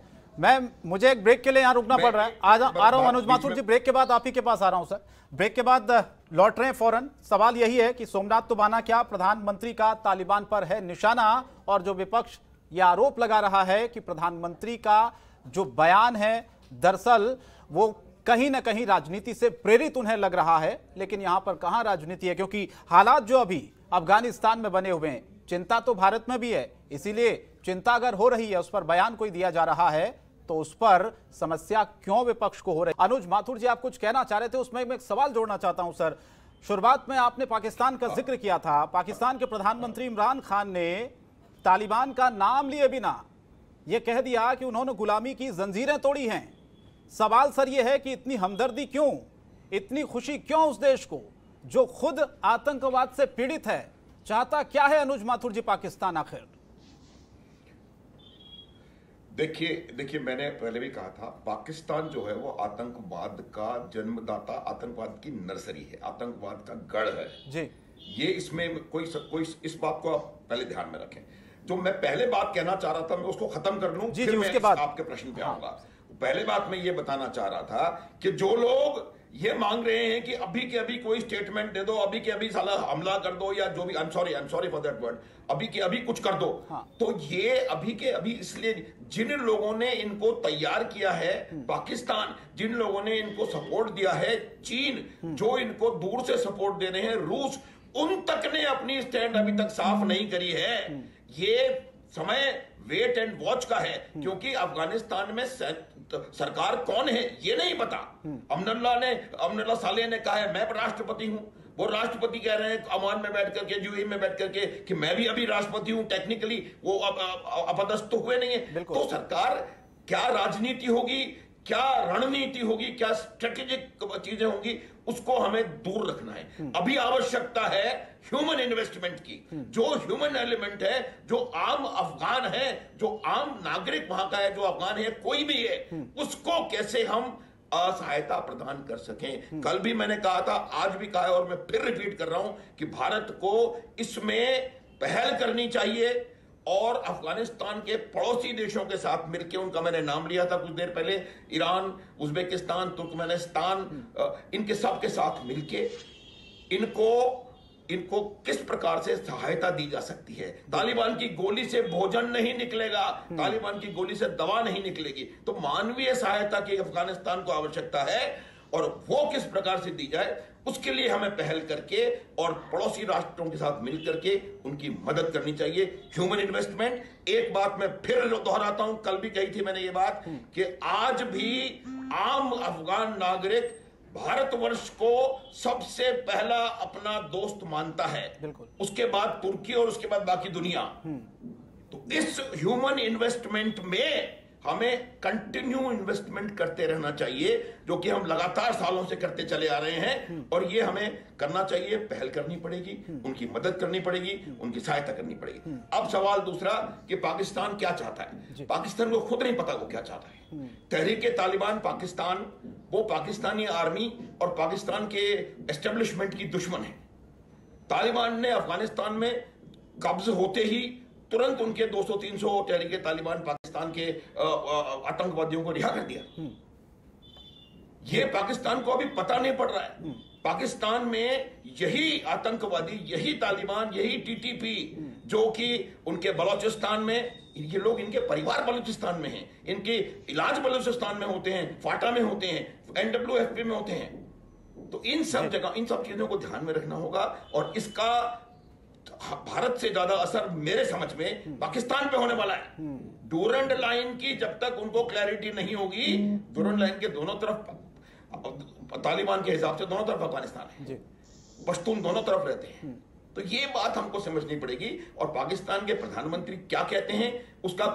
मुझे एक ब्रेक के लिए यहां रुकना पड़ रहा है। आ रहा हूं मनोज माथुर जी, ब्रेक के बाद आप ही के पास आ रहा हूं सर। ब्रेक के बाद लौट रहे हैं फौरन। सवाल यही है कि सोमनाथ तो माना क्या प्रधानमंत्री का तालिबान पर है निशाना, और जो विपक्ष यह आरोप लगा रहा है कि प्रधानमंत्री का जो बयान है दरअसल वो कहीं ना कहीं राजनीति से प्रेरित उन्हें लग रहा है। लेकिन यहां पर कहां राजनीति है, क्योंकि हालात जो अभी अफगानिस्तान में बने हुए हैं, चिंता तो भारत में भी है। इसीलिए चिंता अगर हो रही है, उस पर बयान कोई दिया जा रहा है, तो उस पर समस्या क्यों विपक्ष को हो रही है। अनुज माथुर जी, आप कुछ कहना चाह रहे थे, उसमें मैं एक सवाल जोड़ना चाहता हूं सर। शुरुआत में आपने पाकिस्तान का जिक्र किया था। पाकिस्तान के प्रधानमंत्री इमरान खान ने तालिबान का नाम लिए बिना यह कह दिया कि उन्होंने गुलामी की जंजीरें तोड़ी हैं। सवाल सर यह है कि इतनी हमदर्दी क्यों, इतनी खुशी क्यों उस देश को जो खुद आतंकवाद से पीड़ित है? चाहता क्या है अनुज माथुर जी पाकिस्तान आखिर? देखिए मैंने पहले भी कहा था, पाकिस्तान जो है वो आतंकवाद का जन्मदाता, आतंकवाद की नर्सरी है, आतंकवाद का गढ़ है जी। ये इसमें कोई इस बात को आप पहले ध्यान में रखें। जो मैं पहले बात कहना चाह रहा था, मैं उसको खत्म कर लूं, फिर मैं आपके प्रश्न पे आऊंगा। पहले बात मैं ये बताना चाह रहा था कि जो लोग ये मांग रहे हैं कि अभी के अभी कोई स्टेटमेंट दे दो, अभी के अभी साला हमला कर दो, या जो भी, I am sorry for that word, अभी के अभी कुछ कर दो। तो ये अभी के अभी इसलिए जिन लोगों ने इनको तैयार किया है, पाकिस्तान, जिन लोगों ने इनको सपोर्ट दिया है, चीन जो इनको दूर से सपोर्ट दे रहे हैं, रूस, उन तक ने अपनी स्टैंड अभी तक साफ नहीं करी है। ये समय वेट एंड वॉच का है, क्योंकि अफगानिस्तान में सरकार कौन है ये नहीं पता। अमरुल्लाह सालेह ने कहा है मैं राष्ट्रपति हूं, वो राष्ट्रपति कह रहे हैं अमान में बैठ करके, यूएई में बैठ करके कि मैं भी अभी राष्ट्रपति हूं। टेक्निकली वो अपदस्थ तो हुए नहीं है। तो सरकार क्या राजनीति होगी, क्या रणनीति होगी, क्या स्ट्रेटेजिक चीजें होंगी, उसको हमें दूर रखना है। अभी आवश्यकता है ह्यूमन इन्वेस्टमेंट की। जो ह्यूमन एलिमेंट है, जो आम अफगान है, जो आम नागरिक वहां का है, जो अफगान है, कोई भी है, उसको कैसे हम सहायता प्रदान कर सकें। कल भी मैंने कहा था, आज भी कहा है, और मैं फिर रिपीट कर रहा हूं कि भारत को इसमें पहल करनी चाहिए और अफगानिस्तान के पड़ोसी देशों के साथ मिलकर, उनका मैंने नाम लिया था कुछ देर पहले, ईरान, उज्बेकिस्तान, तुर्कमेनिस्तान, इनके सब के साथ मिलके इनको किस प्रकार से सहायता दी जा सकती है। तालिबान की गोली से भोजन नहीं निकलेगा, तालिबान की गोली से दवा नहीं निकलेगी। तो मानवीय सहायता की अफगानिस्तान को आवश्यकता है, और वो किस प्रकार से दी जाए उसके लिए हमें पहल करके और पड़ोसी राष्ट्रों के साथ मिलकर के उनकी मदद करनी चाहिए। Human investment. एक बात मैं फिर दोहराता हूं, कल भी कही थी मैंने ये बात, कि आज भी आम अफगान नागरिक भारतवर्ष को सबसे पहला अपना दोस्त मानता है, उसके बाद तुर्की और उसके बाद बाकी दुनिया। तो इस ह्यूमन इन्वेस्टमेंट में हमें कंटिन्यू इन्वेस्टमेंट करते रहना चाहिए, जो कि हम लगातार सालों से करते चले आ रहे हैं, और ये हमें करना चाहिए। पहल करनी पड़ेगी, उनकी मदद करनी पड़ेगी, उनकी सहायता करनी पड़ेगी। अब सवाल दूसरा कि पाकिस्तान क्या चाहता है। पाकिस्तान को खुद नहीं पता वो क्या चाहता है। तहरीक-ए-तालिबान पाकिस्तान, वो पाकिस्तानी आर्मी और पाकिस्तान के एस्टेब्लिशमेंट की दुश्मन है। तालिबान ने अफगानिस्तान में कब्ज होते ही तुरंत उनके 200-300 तहरीक-ए-तालिबान पाकिस्तान के आतंकवादियों को रिहा कर दिया। ये पाकिस्तान को अभी पता नहीं पड़ रहा है। पाकिस्तान में यही आतंकवादी, यही तालिबान, यही टीटीपी, जो कि उनके बलोचिस्तान में, ये लोग, इनके परिवार बलूचिस्तान में हैं, इनके इलाज बलूचिस्तान में होते हैं, फाटा में होते हैं, NWFP में होते हैं। तो इन सब जगह, इन सब चीजों को ध्यान में रखना होगा, और इसका भारत से ज्यादा असर मेरे समझ में पाकिस्तान पे होने वाला है। डूरंड लाइन की जब तक उनको क्लैरिटी नहीं होगी, डूरंड लाइन के दोनों तरफ, तालिबान के हिसाब से दोनों तरफ अफगानिस्तान है, पश्तून दोनों तरफ रहते हैं। तो ये बात हमको समझनी पड़ेगी, और पाकिस्तान के प्रधानमंत्री क्या कहते हैं उसका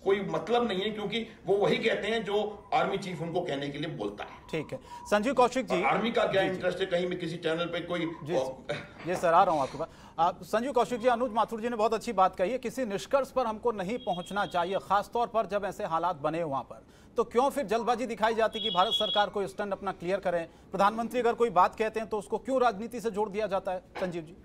कोई मतलब नहीं है, क्योंकि वो वही कहते हैं जो आर्मी चीफ उनको कहने के लिए बोलता है। ठीक है संजीव कौशिक जी, आर्मी का क्या इंटरेस्ट है कहीं में किसी चैनल पे कोई जी सर आ रहा हूं आपके पास। संजीव कौशिक जी, अनुज माथुर जी ने बहुत अच्छी बात कही है, किसी निष्कर्ष पर हमको नहीं पहुंचना चाहिए, खासतौर पर जब ऐसे हालात बने वहां पर। तो क्यों फिर जल्दबाजी दिखाई जाती कि भारत सरकार को स्टैंड अपना क्लियर करें? प्रधानमंत्री अगर कोई बात कहते हैं तो उसको क्यों राजनीति से जोड़ दिया जाता है? संजीव जी।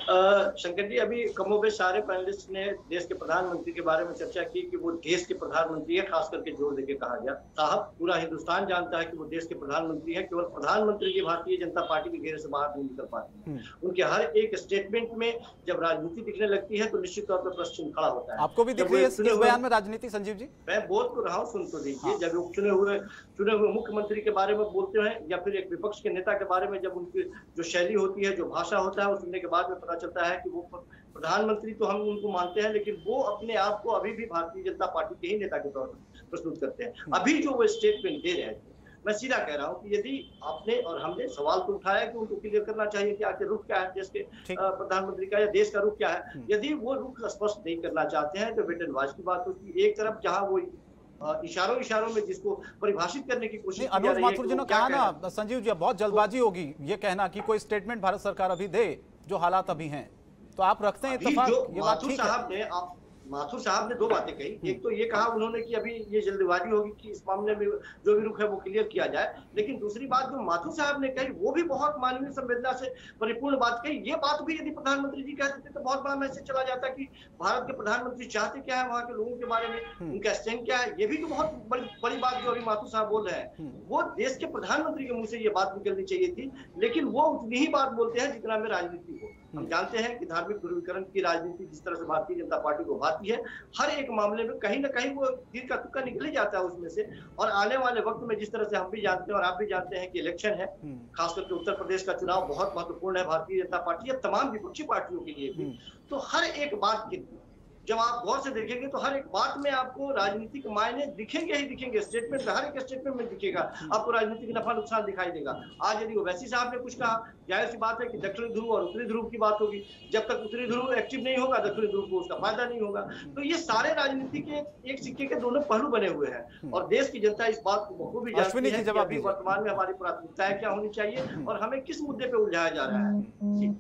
शंकर जी, अभी कमोबेश सारे पैनलिस्ट ने देश के प्रधानमंत्री के बारे में चर्चा की कि वो देश के प्रधानमंत्री है, खास करके जोर देके कहा गया। साहब, पूरा हिंदुस्तान जानता है कि वो देश के प्रधानमंत्री है। केवल प्रधानमंत्री जी भारतीय जनता पार्टी के घेरे से बाहर नहीं निकल पाते हैं। उनके हर एक स्टेटमेंट में जब राजनीति दिखने लगती है तो निश्चित तौर पर प्रश्न चिन्ह खड़ा होता है। आपको भी दिख रही है इस बयान में राजनीति? संजीव जी, मैं बोल तो रहा हूँ, सुन तो लीजिए। जब वो चुने हुए मुख्यमंत्री के बारे में बोलते हैं, या फिर एक विपक्ष के नेता के बारे में जब उनकी जो शैली होती है, जो भाषा होता है, वो सुनने के बाद में पता चलता है कि वो प्रधानमंत्री तो हम उनको मानते हैं, लेकिन वो अपने आप को अभी भी भारतीय जनता पार्टी के ही नेता के तौर पर प्रस्तुत करते हैं। अभी जो वो स्टेटमेंट दे रहे थे, मैं सीधा कह रहा हूं कि यदि आपने और हमने सवाल तो उठाया कि उनको क्लियर करना चाहिए कि आखिर रुख क्या है देश के प्रधानमंत्री का, या देश का रुख क्या है। यदि वो रुख स्पष्ट नहीं करना चाहते हैं तो वेट एंड वॉच की बात होती है। एक तरफ जहां वो इशारों में जिसको परिभाषित करने की कोशिश की जा रही है। माथुर जी ने कहा ना संजीव जी, बहुत जल्दबाजी होगी ये कहना कि कोई स्टेटमेंट भारत सरकार अभी दे जो हालात अभी हैं, तो आप रखते हैं इत्तेफाक? ये बात ठीक है। माथुर साहब ने दो बातें कही। एक तो ये कहा उन्होंने कि अभी ये जल्दबाजी होगी कि इस मामले में जो भी रुख है वो क्लियर किया जाए, लेकिन दूसरी बात जो माथुर साहब ने कही वो भी बहुत मानवीय संवेदना से परिपूर्ण बात कही। ये बात भी यदि प्रधानमंत्री जी कहते थे तो बहुत बड़ा मैसेज चला जाता कि भारत के प्रधानमंत्री चाहते क्या है, वहां के लोगों के बारे में उनका स्टैंड क्या है। ये भी तो बहुत बड़ी बात जो अभी माथुर साहब बोल रहे हैं, वो देश के प्रधानमंत्री के मुंह से ये बात निकलनी चाहिए थी, लेकिन वो उतनी ही बात बोलते हैं जितना में राजनीति हो। हम जानते हैं कि धार्मिक ध्रुवीकरण की राजनीति जिस तरह से भारतीय जनता पार्टी को भाती है, हर एक मामले में कहीं ना कहीं वो तीर का तुक्का निकल ही जाता है उसमें से। और आने वाले वक्त में जिस तरह से हम भी जानते हैं और आप भी जानते हैं कि इलेक्शन है, खासकर के उत्तर प्रदेश का चुनाव बहुत महत्वपूर्ण है भारतीय जनता पार्टी या तमाम विपक्षी पार्टियों के लिए भी। तो हर एक बात की जब आप गौर से देखेंगे तो हर एक बात में आपको राजनीतिक मायने दिखेंगे ही दिखेंगे। स्टेटमेंट हर एक स्टेटमेंट में दिखेगा, आपको राजनीतिक नफा नुकसान दिखाई देगा। आज यदि ओवैसी साहब ने कुछ कहा, जाहिर सी बात है कि दक्षिणी ध्रुव और उत्तरी ध्रुव की बात होगी। जब तक उत्तरी ध्रुव एक्टिव नहीं होगा, दक्षिणी ध्रुव को उसका फायदा नहीं होगा। तो ये सारे राजनीति के एक सिक्के के दोनों पहलू बने हुए हैं, और देश की जनता इस बात को बखूबी जानती है कि अभी वर्तमान में हमारी प्राथमिकताएं क्या होनी चाहिए और हमें किस मुद्दे पे उलझाया जा रहा है।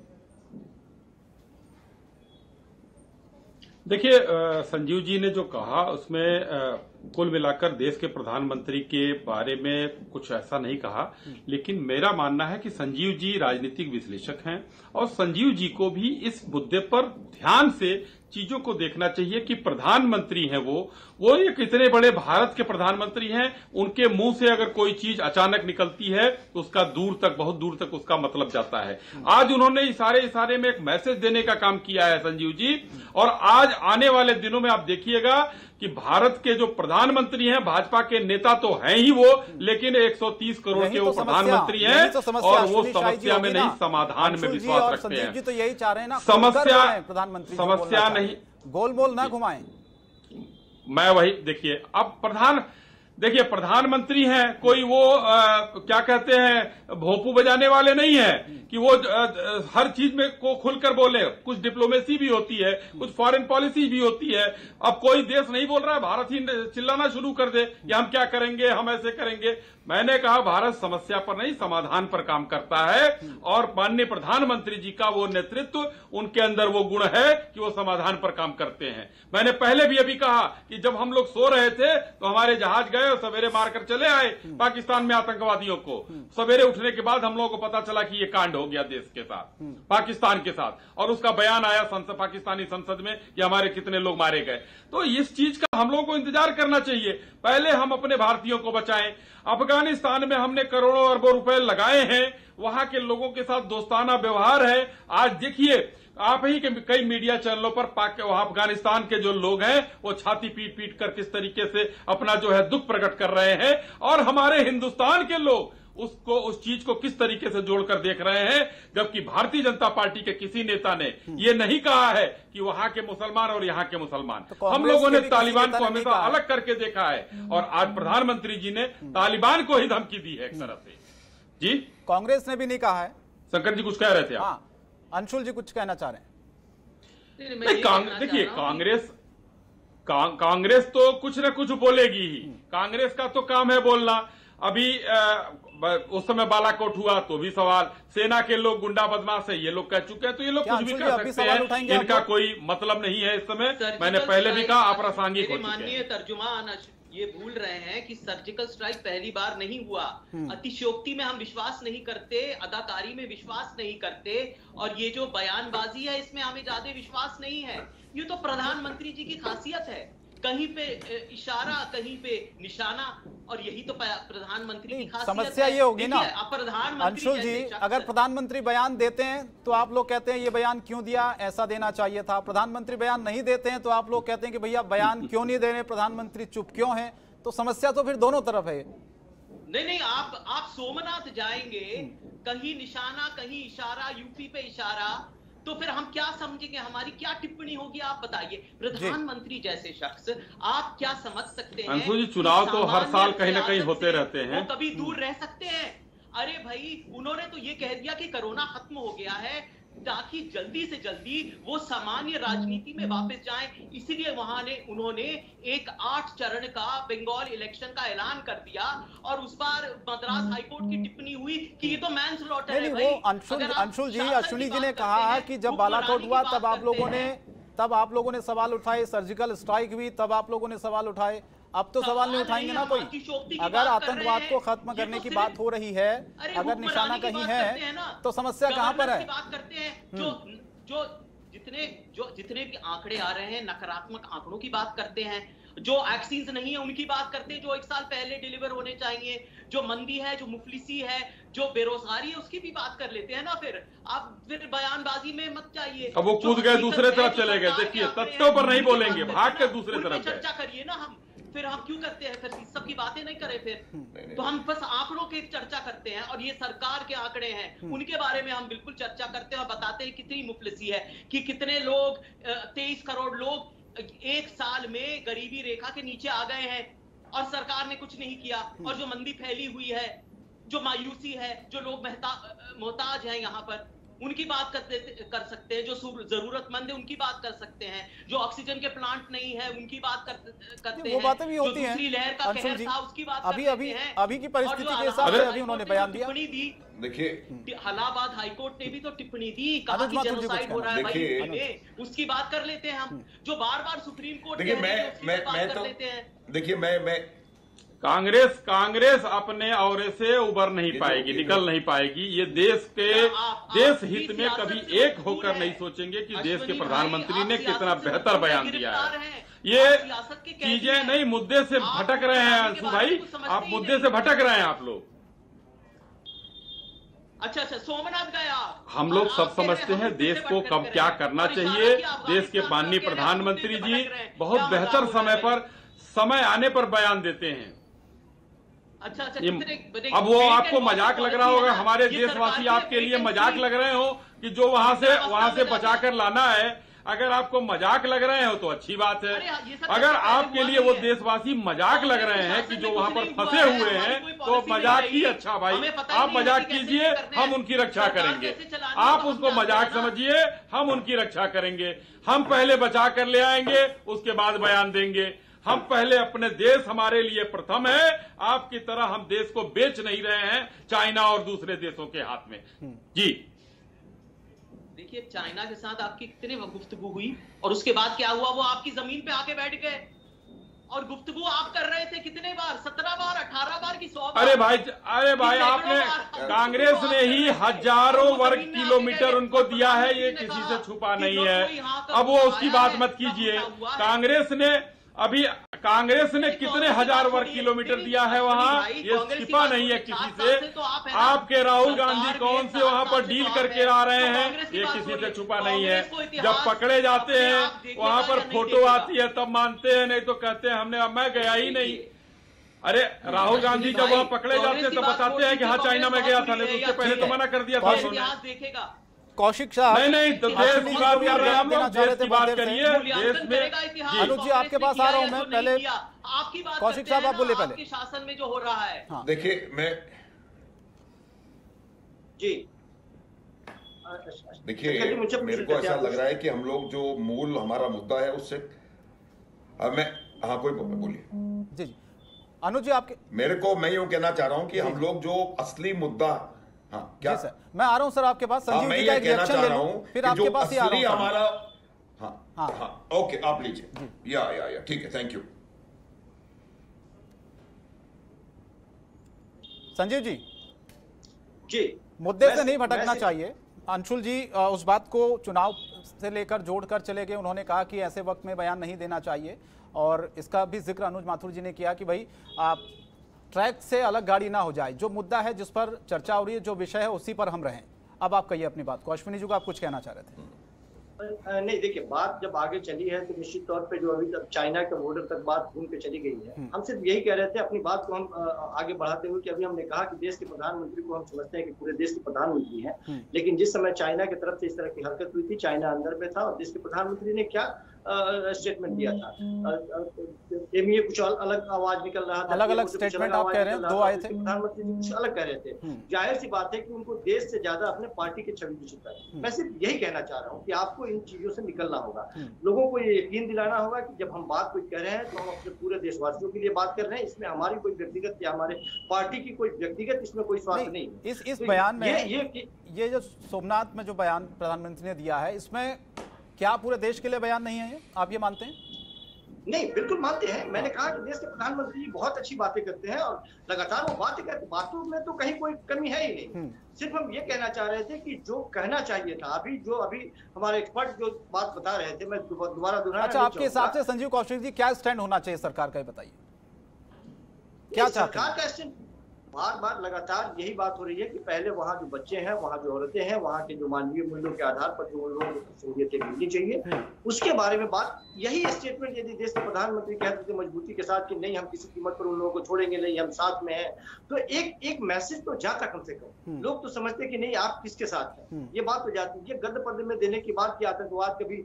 देखिए, संजीव जी ने जो कहा उसमें कुल मिलाकर देश के प्रधानमंत्री के बारे में कुछ ऐसा नहीं कहा, लेकिन मेरा मानना है कि संजीव जी राजनीतिक विश्लेषक हैं और संजीव जी को भी इस मुद्दे पर ध्यान से चीजों को देखना चाहिए कि प्रधानमंत्री हैं वो एक इतने बड़े भारत के प्रधानमंत्री हैं, उनके मुंह से अगर कोई चीज अचानक निकलती है तो उसका बहुत दूर तक उसका मतलब जाता है। आज उन्होंने इशारे में एक मैसेज देने का काम किया है संजीव जी, और आज आने वाले दिनों में आप देखिएगा कि भारत के जो प्रधानमंत्री हैं, भाजपा के नेता तो हैं ही वो, लेकिन 130 करोड़ के वो प्रधानमंत्री हैं और वो समस्या में नहीं समाधान में विश्वास रखते हैं। जी तो यही चाह रहे हैं ना, समस्या नहीं, गोलमोल ना घुमाएं। मैं वही देखिए, अब देखिए प्रधानमंत्री हैं, कोई वो क्या कहते हैं भोंपू बजाने वाले नहीं है कि वो हर चीज में को खुलकर बोले। कुछ डिप्लोमेसी भी होती है, कुछ फॉरेन पॉलिसी भी होती है। अब कोई देश नहीं बोल रहा है, भारत ही चिल्लाना शुरू कर दे कि हम क्या करेंगे, हम ऐसे करेंगे। मैंने कहा भारत समस्या पर नहीं समाधान पर काम करता है और माननीय प्रधानमंत्री जी का वो नेतृत्व, उनके अंदर वो गुण है कि वो समाधान पर काम करते हैं। मैंने पहले भी अभी कहा कि जब हम लोग सो रहे थे तो हमारे जहाज गए और सवेरे मारकर चले आए पाकिस्तान में आतंकवादियों को। सवेरे उठने के बाद हम लोगों को पता चला कि ये कांड हो गया देश के साथ, पाकिस्तान के साथ, और उसका बयान आया पाकिस्तानी संसद में कि हमारे कितने लोग मारे गए। तो इस चीज का हम लोगों को इंतजार करना चाहिए। पहले हम अपने भारतीयों को बचाएं। अफगानिस्तान में हमने करोड़ों अरबों रुपए लगाए हैं, वहां के लोगों के साथ दोस्ताना व्यवहार है। आज देखिए आप ही के कई मीडिया चैनलों पर अफगानिस्तान के जो लोग हैं वो छाती पीट पीट कर किस तरीके से अपना जो है दुख प्रकट कर रहे हैं, और हमारे हिंदुस्तान के लोग उस चीज को किस तरीके से जोड़कर देख रहे हैं। जबकि भारतीय जनता पार्टी के किसी नेता ने ये नहीं कहा है कि वहां के मुसलमान और यहां के मुसलमान। तो हम लोगों ने तालिबान को हमेशा अलग करके देखा है, और आज प्रधानमंत्री जी ने तालिबान को ही धमकी दी है एक तरह से। जी कांग्रेस ने भी नहीं कहा है। शंकर जी कुछ कह रहे थे आप? हाँ, अंशुल जी कुछ कहना चाह रहे हैं? देखिए कांग्रेस तो कुछ न कुछ बोलेगी ही। कांग्रेस का तो काम है बोलना। अभी उस समय बालाकोट हुआ तो भी सवाल, सेना के लोग गुंडा बदमाश है ये लोग कह चुके हैं, तो ये लोग कुछ भी कर सकते हैं, इनका कोई मतलब नहीं है इस समय। मैंने पहले भी कहा अप्रासंगिक हो चुके हैं। माननीय तर्जुमान ये भूल रहे हैं कि सर्जिकल स्ट्राइक पहली बार नहीं हुआ। अतिशयोक्ति में हम विश्वास नहीं करते, अदाकारी में विश्वास नहीं करते, और ये जो बयानबाजी है इसमें हमें ज्यादा विश्वास नहीं है। ये तो प्रधानमंत्री जी की खासियत है, कहीं पे इशारा कहीं पे निशाना, और यही तो प्रधानमंत्री की खासियत है। समस्या ये होगी ना अंशुल जी, अगर प्रधानमंत्री बयान देते हैं तो आप लोग कहते हैं ये बयान क्यों दिया, ऐसा देना चाहिए था। प्रधानमंत्री बयान नहीं देते हैं तो आप लोग कहते हैं कि भैया बयान क्यों नहीं दे रहे, प्रधानमंत्री चुप क्यों हैं। तो समस्या तो फिर दोनों तरफ है। नहीं, आप सोमनाथ जाएंगे, कहीं निशाना कहीं इशारा, यूपी पे इशारा, तो फिर हम क्या समझेंगे, हमारी क्या टिप्पणी होगी आप बताइए। प्रधानमंत्री जैसे शख्स आप क्या समझ सकते हैं? अंशु जी चुनाव तो हर साल कहीं ना कहीं होते रहते हैं, वो कभी दूर रह सकते हैं? अरे भाई उन्होंने तो ये कह दिया कि कोरोना खत्म हो गया है ताकि जल्दी से जल्दी वो सामान्य राजनीति में वापस जाएं, इसीलिए उन्होंने एक 8 चरण का बंगाल इलेक्शन का ऐलान कर दिया, और उस बार मद्रास हाईकोर्ट की टिप्पणी हुई कि ये तो मैनस्लॉटर है। वो अंशुल जी, अश्विनी जी ने कहा कि जब बालाकोट हुआ तब आप लोगों ने सवाल उठाए, सर्जिकल स्ट्राइक हुई तब आप लोगों ने सवाल उठाए। अब तो सवाल नहीं उठाएंगे ना कोई। अगर आतंकवाद को खत्म करने की बात हो रही है, अगर निशाना कहीं है, तो समस्या कहां पर है? बात करते हैं जो जितने भी आंकड़े आ रहे हैं नकारात्मक आंकड़ों की बात करते हैं, जो वैक्सीन नहीं है उनकी बात करते हैं, जो 1 साल पहले डिलीवर होने चाहिए, जो मंदी है, जो मुफलिसी है, जो बेरोजगारी है, उसकी भी बात कर लेते हैं ना। फिर आप बयानबाजी में मत जाइए। अब वो कूद गए दूसरे तरफ चले गए। देखिए तथ्यों पर नहीं बोलेंगे, भाग के दूसरे तरफ चर्चा करिए ना। हम फिर हम क्यों करते हैं, फिर सब की बातें नहीं करें फिर तो हम बस आंकड़ों की चर्चा करते हैं, और ये सरकार के आंकड़े हैं उनके बारे में हम बिल्कुल चर्चा करते हैं और बताते हैं कितनी मुफलिसी है, कि कितने लोग 23 करोड़ लोग 1 साल में गरीबी रेखा के नीचे आ गए हैं और सरकार ने कुछ नहीं किया। और जो मंदी फैली हुई है, जो मायूसी है, जो लोग मोहताज हैं यहाँ पर, उनकी बात कर सकते हैं। जो जरूरतमंद है उनकी बात कर सकते हैं। जो ऑक्सीजन के प्लांट नहीं है उनकी बात करते हैं। वो बातें भी होती हैं। दूसरी लहर का कहर था उसकी बात अभी की परिस्थिति के हिसाब से अभी उन्होंने बयान दिया। देखिए इलाहाबाद हाईकोर्ट ने भी तो टिप्पणी दी, कहा कि जेनोसाइड हो रहा है भाई, उसकी बात कर लेते हैं हम। जो बार बार सुप्रीम कोर्ट देखिए मैं कांग्रेस अपने औरे से उबर नहीं पाएगी, निकल नहीं पाएगी। ये देश हित में कभी एक होकर नहीं सोचेंगे कि देश के प्रधानमंत्री ने कितना बेहतर बयान दिया है। ये चीजें नहीं, मुद्दे से भटक रहे हैं अंशु भाई, आप मुद्दे से भटक रहे हैं आप लोग। अच्छा सोमनाथ गया। हम लोग सब समझते हैं देश को कब क्या करना चाहिए। देश के माननीय प्रधानमंत्री जी बहुत बेहतर समय पर, समय आने पर बयान देते हैं। अच्छा अब वो आपको मजाक लग रहा होगा, हमारे देशवासी आपके लिए मजाक लग रहे हो कि जो वहां से बचाकर लाना है। अगर आपको मजाक लग रहे हैं तो अच्छी बात है। अगर आपके लिए वो देशवासी मजाक लग रहे हैं कि जो वहां पर फंसे हुए हैं, तो मजाक ही अच्छा भाई, आप मजाक कीजिए, हम उनकी रक्षा करेंगे। आप उसको मजाक समझिए, हम उनकी रक्षा करेंगे। हम पहले बचा कर ले आएंगे, उसके बाद बयान देंगे। हम पहले अपने देश हमारे लिए प्रथम है। आपकी तरह हम देश को बेच नहीं रहे हैं चाइना और दूसरे देशों के हाथ में। जी देखिए, चाइना के साथ आपकी कितने गुफ्तगू हुई और उसके बाद क्या हुआ? वो आपकी जमीन पे आके बैठ गए और गुफ्तगू आप कर रहे थे कितने बार? 17 बार, 18 बार की 100 बार? अरे भाई आपने, कांग्रेस ने ही हजारों वर्ग किलोमीटर उनको दिया है, ये किसी से छुपा नहीं है। अब वो उसकी बात मत कीजिए। कांग्रेस ने कितने हजार वर्ग किलोमीटर दिया है वहां, ये छिपा नहीं है किसी से। आपके राहुल गांधी कौन से वहां पर डील करके आ रहे हैं, ये किसी से छुपा नहीं है। जब पकड़े जाते हैं वहां पर फोटो आती है तब मानते हैं, नहीं तो कहते हैं मैं गया ही नहीं। अरे राहुल गांधी जब वहां पकड़े जाते हैं तो बताते हैं कि हाँ चाइना में गया था, लेकिन उससे पहले तो मना कर दिया था उन्होंने। कौशिक साहब, नहीं तो देश की बात कर रहे हैं हम लोग, देश की बात करिए। देश में अनुज जी आपके पास आ रहा हूं मैं, पहले आपकी बात कौशिक साहब आप बोले पहले। आपके शासन में जो हो रहा है, देखिए मैं जी देखिए मेरे को ऐसा लग रहा है कि हम लोग जो मूल हमारा मुद्दा है उससे मैं कोई बोलिए जी अनुज जी आपके, मैं यूं कहना चाह रहा हूं कि हम लोग जो असली मुद्दा, क्या सर मैं आ रहा हूं सर आपके पास, संजीव जी का एक रिएक्शन ले लूं, फिर आपके पास ही आ रहा हूं हमारा। ओके आप लीजिए। या ठीक है, थैंक यू। संजीव जी जी मुद्दे से नहीं भटकना चाहिए। अंशुल जी उस बात को चुनाव से लेकर जोड़कर चले गए। उन्होंने कहा कि ऐसे वक्त में बयान नहीं देना चाहिए, और इसका भी जिक्र अनुज माथुर जी ने किया कि भाई आप ट्रैक से अलग गाड़ी ना हो जाए। जो मुद्दा है, जिस पर चर्चा हो रही है, जो विषय है, उसी पर हम रहें। अब आप कहिए अपनी बात को। अश्विनी जी को आप कुछ कहना चाह रहे थे? नहीं, देखिए बात जब आगे चली है तो निश्चित तौर पे जो अभी तक चाइना के बॉर्डर तक बात घूम के चली गई है। हम सिर्फ यही कह रहे थे अपनी बात को हम आगे बढ़ाते हुए कि अभी हमने कहा कि देश के प्रधानमंत्री को हम समझते हैं कि पूरे देश के प्रधानमंत्री हैं, लेकिन जिस समय चाइना की तरफ से इस तरह की हरकत हुई थी, चाइना अंदर में था और देश के प्रधानमंत्री ने क्या स्टेटमेंट दिया था, एमईए कुछ अलग आवाज निकल रहा था, अलग अलग स्टेटमेंट आप कह रहे हैं, दो आए थे, प्रधानमंत्री जी कुछ अलग कह रहे थे। जाहिर सी बात है कि उनको देश से ज्यादा अपने पार्टी की छवि की चिंता है। मैं सिर्फ यही कहना चाह रहा हूँ कि आपको इन चीजों से निकलना होगा। लोगों को ये यकीन दिलाना होगा कि जब हम बात कोई कर रहे हैं तो हम अपने पूरे देशवासियों के लिए बात कर रहे हैं। इसमें हमारी कोई व्यक्तिगत या हमारे पार्टी की कोई व्यक्तिगत इसमें कोई स्वार्थ नहीं। इस बयान में ये जो सोमनाथ में जो बयान प्रधानमंत्री ने दिया है, इसमें क्या पूरे देश के लिए बयान नहीं है, आप ये मानते हैं? नहीं, बिल्कुल मानते हैं। मैंने कहा कि देश के प्रधानमंत्री बहुत अच्छी बातें करते हैं और लगातार वो बातें करते, बातों में तो कहीं कोई कमी है ही नहीं। सिर्फ हम ये कहना चाह रहे थे कि जो कहना चाहिए था, अभी हमारे एक्सपर्ट जो बात बता रहे थे, मैं दोबारा दोहराना। अच्छा, आपके हिसाब से संजीव कौशिक जी क्या स्टैंड होना चाहिए सरकार का, बताइए क्या चाहते हैं? सरकार का स्टैंड बार लगातार यही बात हो रही है कि पहले वहाँ जो बच्चे हैं, वहाँ जो औरतें हैं, वहाँ के जो मानवीय मूल्यों के आधार पर जो लोगों को सहूलियतें मिलनी चाहिए, उसके बारे में बात। यही स्टेटमेंट यदि देश के प्रधानमंत्री कहते थे मजबूती के साथ कि नहीं हम किसी कीमत पर उन लोगों को छोड़ेंगे नहीं, हम साथ में हैं, तो एक मैसेज तो जाता कम से कम। लोग तो समझते कि नहीं आप किसके साथ हैं, ये बात तो जाती है। गद्द पर्दे में देने की बात कि आतंकवाद कभी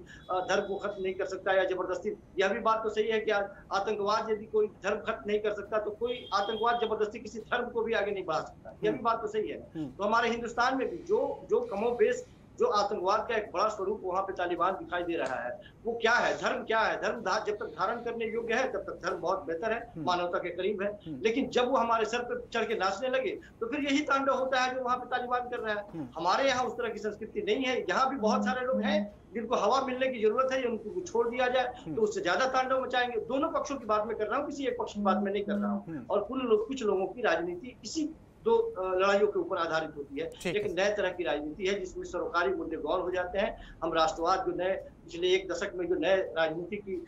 धर्म को खत्म नहीं कर सकता या जबरदस्ती, यह भी बात तो सही है कि आतंकवाद यदि कोई धर्म खत्म नहीं कर सकता तो कोई आतंकवाद जबरदस्ती किसी धर्म को भी आगे नहीं बढ़ा सकता, यह भी बात तो सही है। तो हमारे हिंदुस्तान में भी जो कमोबेश जो आतंकवाद का एक बड़ा स्वरूप वहां पे तालिबान दिखाई दे रहा है, वो क्या है, धर्म क्या है। धर्म जब तक धारण करने योग्य है तब तक धर्म बहुत बेहतर है, मानवता के करीब है। लेकिन जब वो हमारे सर पर चढ़ के नाचने लगे तो फिर यही तांडव होता है जो वहां पे तालिबान कर रहा है। हमारे यहाँ उस तरह की संस्कृति नहीं है। यहाँ भी बहुत सारे लोग हैं जिनको हवा मिलने की जरूरत है, उनको छोड़ दिया जाए तो उससे ज्यादा तांडव मचाएंगे। दोनों पक्षों की बात में कर रहा हूँ, किसी एक पक्ष की बात में नहीं कर रहा हूँ। और कुछ लोगों की राजनीति इसी दो लड़ाइयों के ऊपर आधारित होती है। एक नए तरह की राजनीति है जिसमें सरोकारी मुद्दे गौर हो जाते हैं। हम राष्ट्रवाद जो नए पिछले एक दशक में जो नए राजनीति की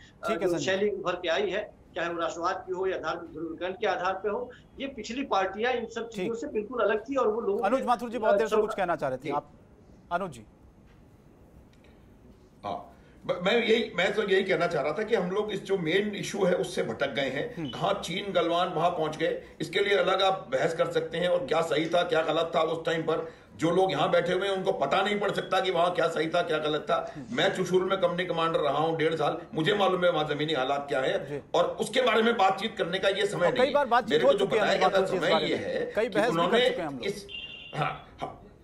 शैली उभर के आई है, चाहे वो राष्ट्रवाद की हो या धार्मिक ध्रुवीकरण के आधार पे हो, ये पिछली पार्टियां इन सब चीजों से बिल्कुल अलग थी। और वो लोग अनुज माथुर जी बहुत देर से कुछ कहना चाह रहे थे आप। अनुज जी, मैं तो यही कहना चाह रहा था कि हम लोग इस जो मेन इशू है उससे भटक गए हैं। कहाँ चीन गलवान वहां पहुंच गए, इसके लिए अलग आप बहस कर सकते हैं और क्या सही था क्या गलत था उस टाइम पर। जो लोग यहाँ बैठे हुए हैं उनको पता नहीं पड़ सकता कि वहां क्या सही था क्या गलत था। मैं चुशूल में कंपनी कमांडर रहा हूँ 1.5 साल, मुझे मालूम है वहां जमीनी हालात क्या है और उसके बारे में बातचीत करने का ये समय नहीं है। मेरे को जो बताया गया था समय ये है कि उन्होंने इस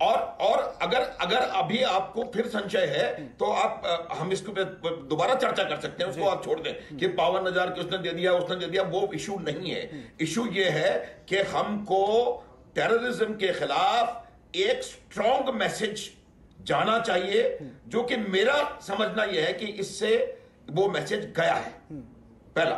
और अगर अभी आपको फिर संशय है तो आप हम इसको दोबारा चर्चा कर सकते हैं, उसको आप छोड़ दें कि 52,000 की उसने दे दिया, वो इशू नहीं है। इशू ये है कि हमको टेररिज्म के खिलाफ एक स्ट्रॉन्ग मैसेज जाना चाहिए, जो कि मेरा समझना यह है कि इससे वो मैसेज गया है, पहला।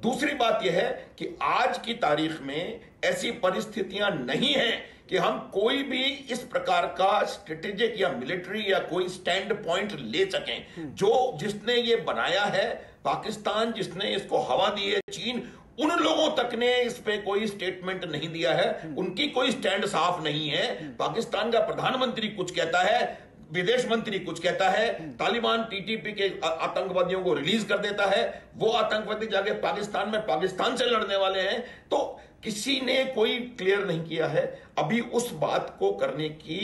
दूसरी बात यह है कि आज की तारीख में ऐसी परिस्थितियां नहीं है कि हम कोई भी इस प्रकार का स्ट्रेटेजिक या मिलिट्री या कोई स्टैंड पॉइंट ले सकें। जिसने ये बनाया है पाकिस्तान, जिसने इसको हवा दी है चीन, उन लोगों तक ने इस पे कोई स्टेटमेंट नहीं दिया है, उनकी कोई स्टैंड साफ नहीं है। पाकिस्तान का प्रधानमंत्री कुछ कहता है, विदेश मंत्री कुछ कहता है, तालिबान टीटीपी के आतंकवादियों को रिलीज कर देता है, वो आतंकवादी जाके पाकिस्तान में पाकिस्तान से लड़ने वाले हैं। तो किसी ने कोई क्लियर नहीं किया है, अभी उस बात को करने की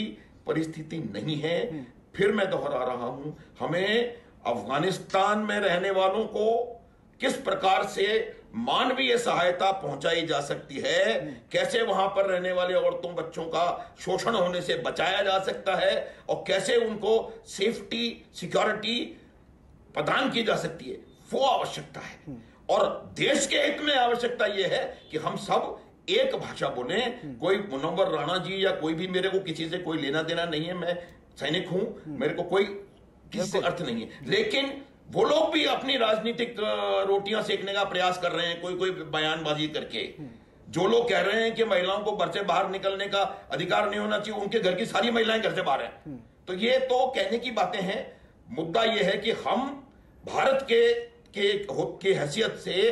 परिस्थिति नहीं है। फिर मैं दोहरा रहा हूं, हमें अफगानिस्तान में रहने वालों को किस प्रकार से मानवीय सहायता पहुंचाई जा सकती है, कैसे वहां पर रहने वाले औरतों बच्चों का शोषण होने से बचाया जा सकता है और कैसे उनको सेफ्टी सिक्योरिटी प्रदान की जा सकती है, वो आवश्यकता है। और देश के हित में आवश्यकता यह है कि हम सब एक भाषा बोले। कोई मुनव्वर राणा जी या कोई भी, मेरे को किसी से कोई लेना देना नहीं है, मैं सैनिक हूं, मेरे को कोई किसी से अर्थ नहीं है, लेकिन वो लोग भी अपनी राजनीतिक रोटियां सेकने का प्रयास कर रहे हैं, कोई बयानबाजी करके। जो लोग कह रहे हैं कि महिलाओं को घर से बाहर निकलने का अधिकार नहीं होना चाहिए, उनके घर की सारी महिलाएं घर से बाहर हैं। तो ये तो कहने की बातें हैं। मुद्दा यह है कि हम भारत की हैसियत से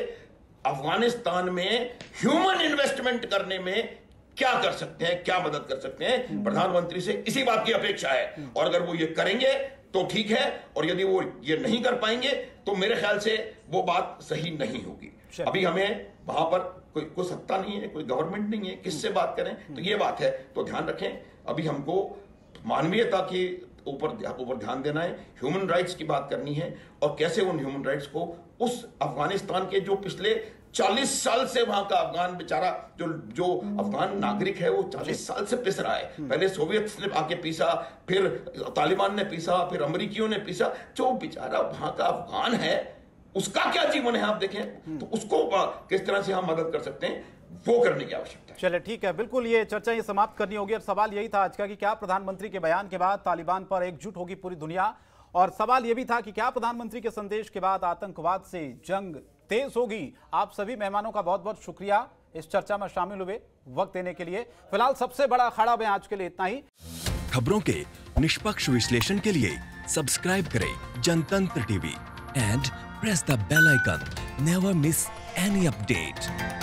अफगानिस्तान में ह्यूमन इन्वेस्टमेंट करने में क्या कर सकते हैं, क्या मदद कर सकते हैं। प्रधानमंत्री से इसी बात की अपेक्षा है, और अगर वो ये करेंगे तो ठीक है, और यदि वो ये नहीं कर पाएंगे तो मेरे ख्याल से वो बात सही नहीं होगी। अभी हमें वहां पर कोई सत्ता नहीं है, कोई गवर्नमेंट नहीं है, किससे बात करें, तो ये बात है। तो ध्यान रखें, अभी हमको मानवीयता के ऊपर ध्यान देना है, ह्यूमन राइट्स की बात करनी है, और कैसे उन ह्यूमन राइट्स को उस अफगानिस्तान के जो पिछले 40 साल से वहां का अफगान बेचारा जो अफगान नागरिक है वो 40 साल से पिस रहा है। पहले सोवियत ने आके पीसा, फिर तालिबान ने पीसा, फिर अमेरिकियों ने पीसा। जो बेचारा वहां का अफगान है उसका क्या जीवन है आप देखें, तो उसको किस तरह से हम मदद कर सकते हैं, वो करने की आवश्यकता है। चलिए ठीक है, बिल्कुल ये चर्चा ये समाप्त करनी होगी। और सवाल यही था आज का कि क्या प्रधानमंत्री के बयान के बाद तालिबान पर एकजुट होगी पूरी दुनिया, और सवाल यह भी था कि क्या प्रधानमंत्री के संदेश के बाद आतंकवाद से जंग तेज होगी। आप सभी मेहमानों का बहुत बहुत शुक्रिया इस चर्चा में शामिल हुए, वक्त देने के लिए। फिलहाल सबसे बड़ा अखाड़ा में आज के लिए इतना ही। खबरों के निष्पक्ष विश्लेषण के लिए सब्सक्राइब करें Jantantra TV and press the bell icon. Never miss any update.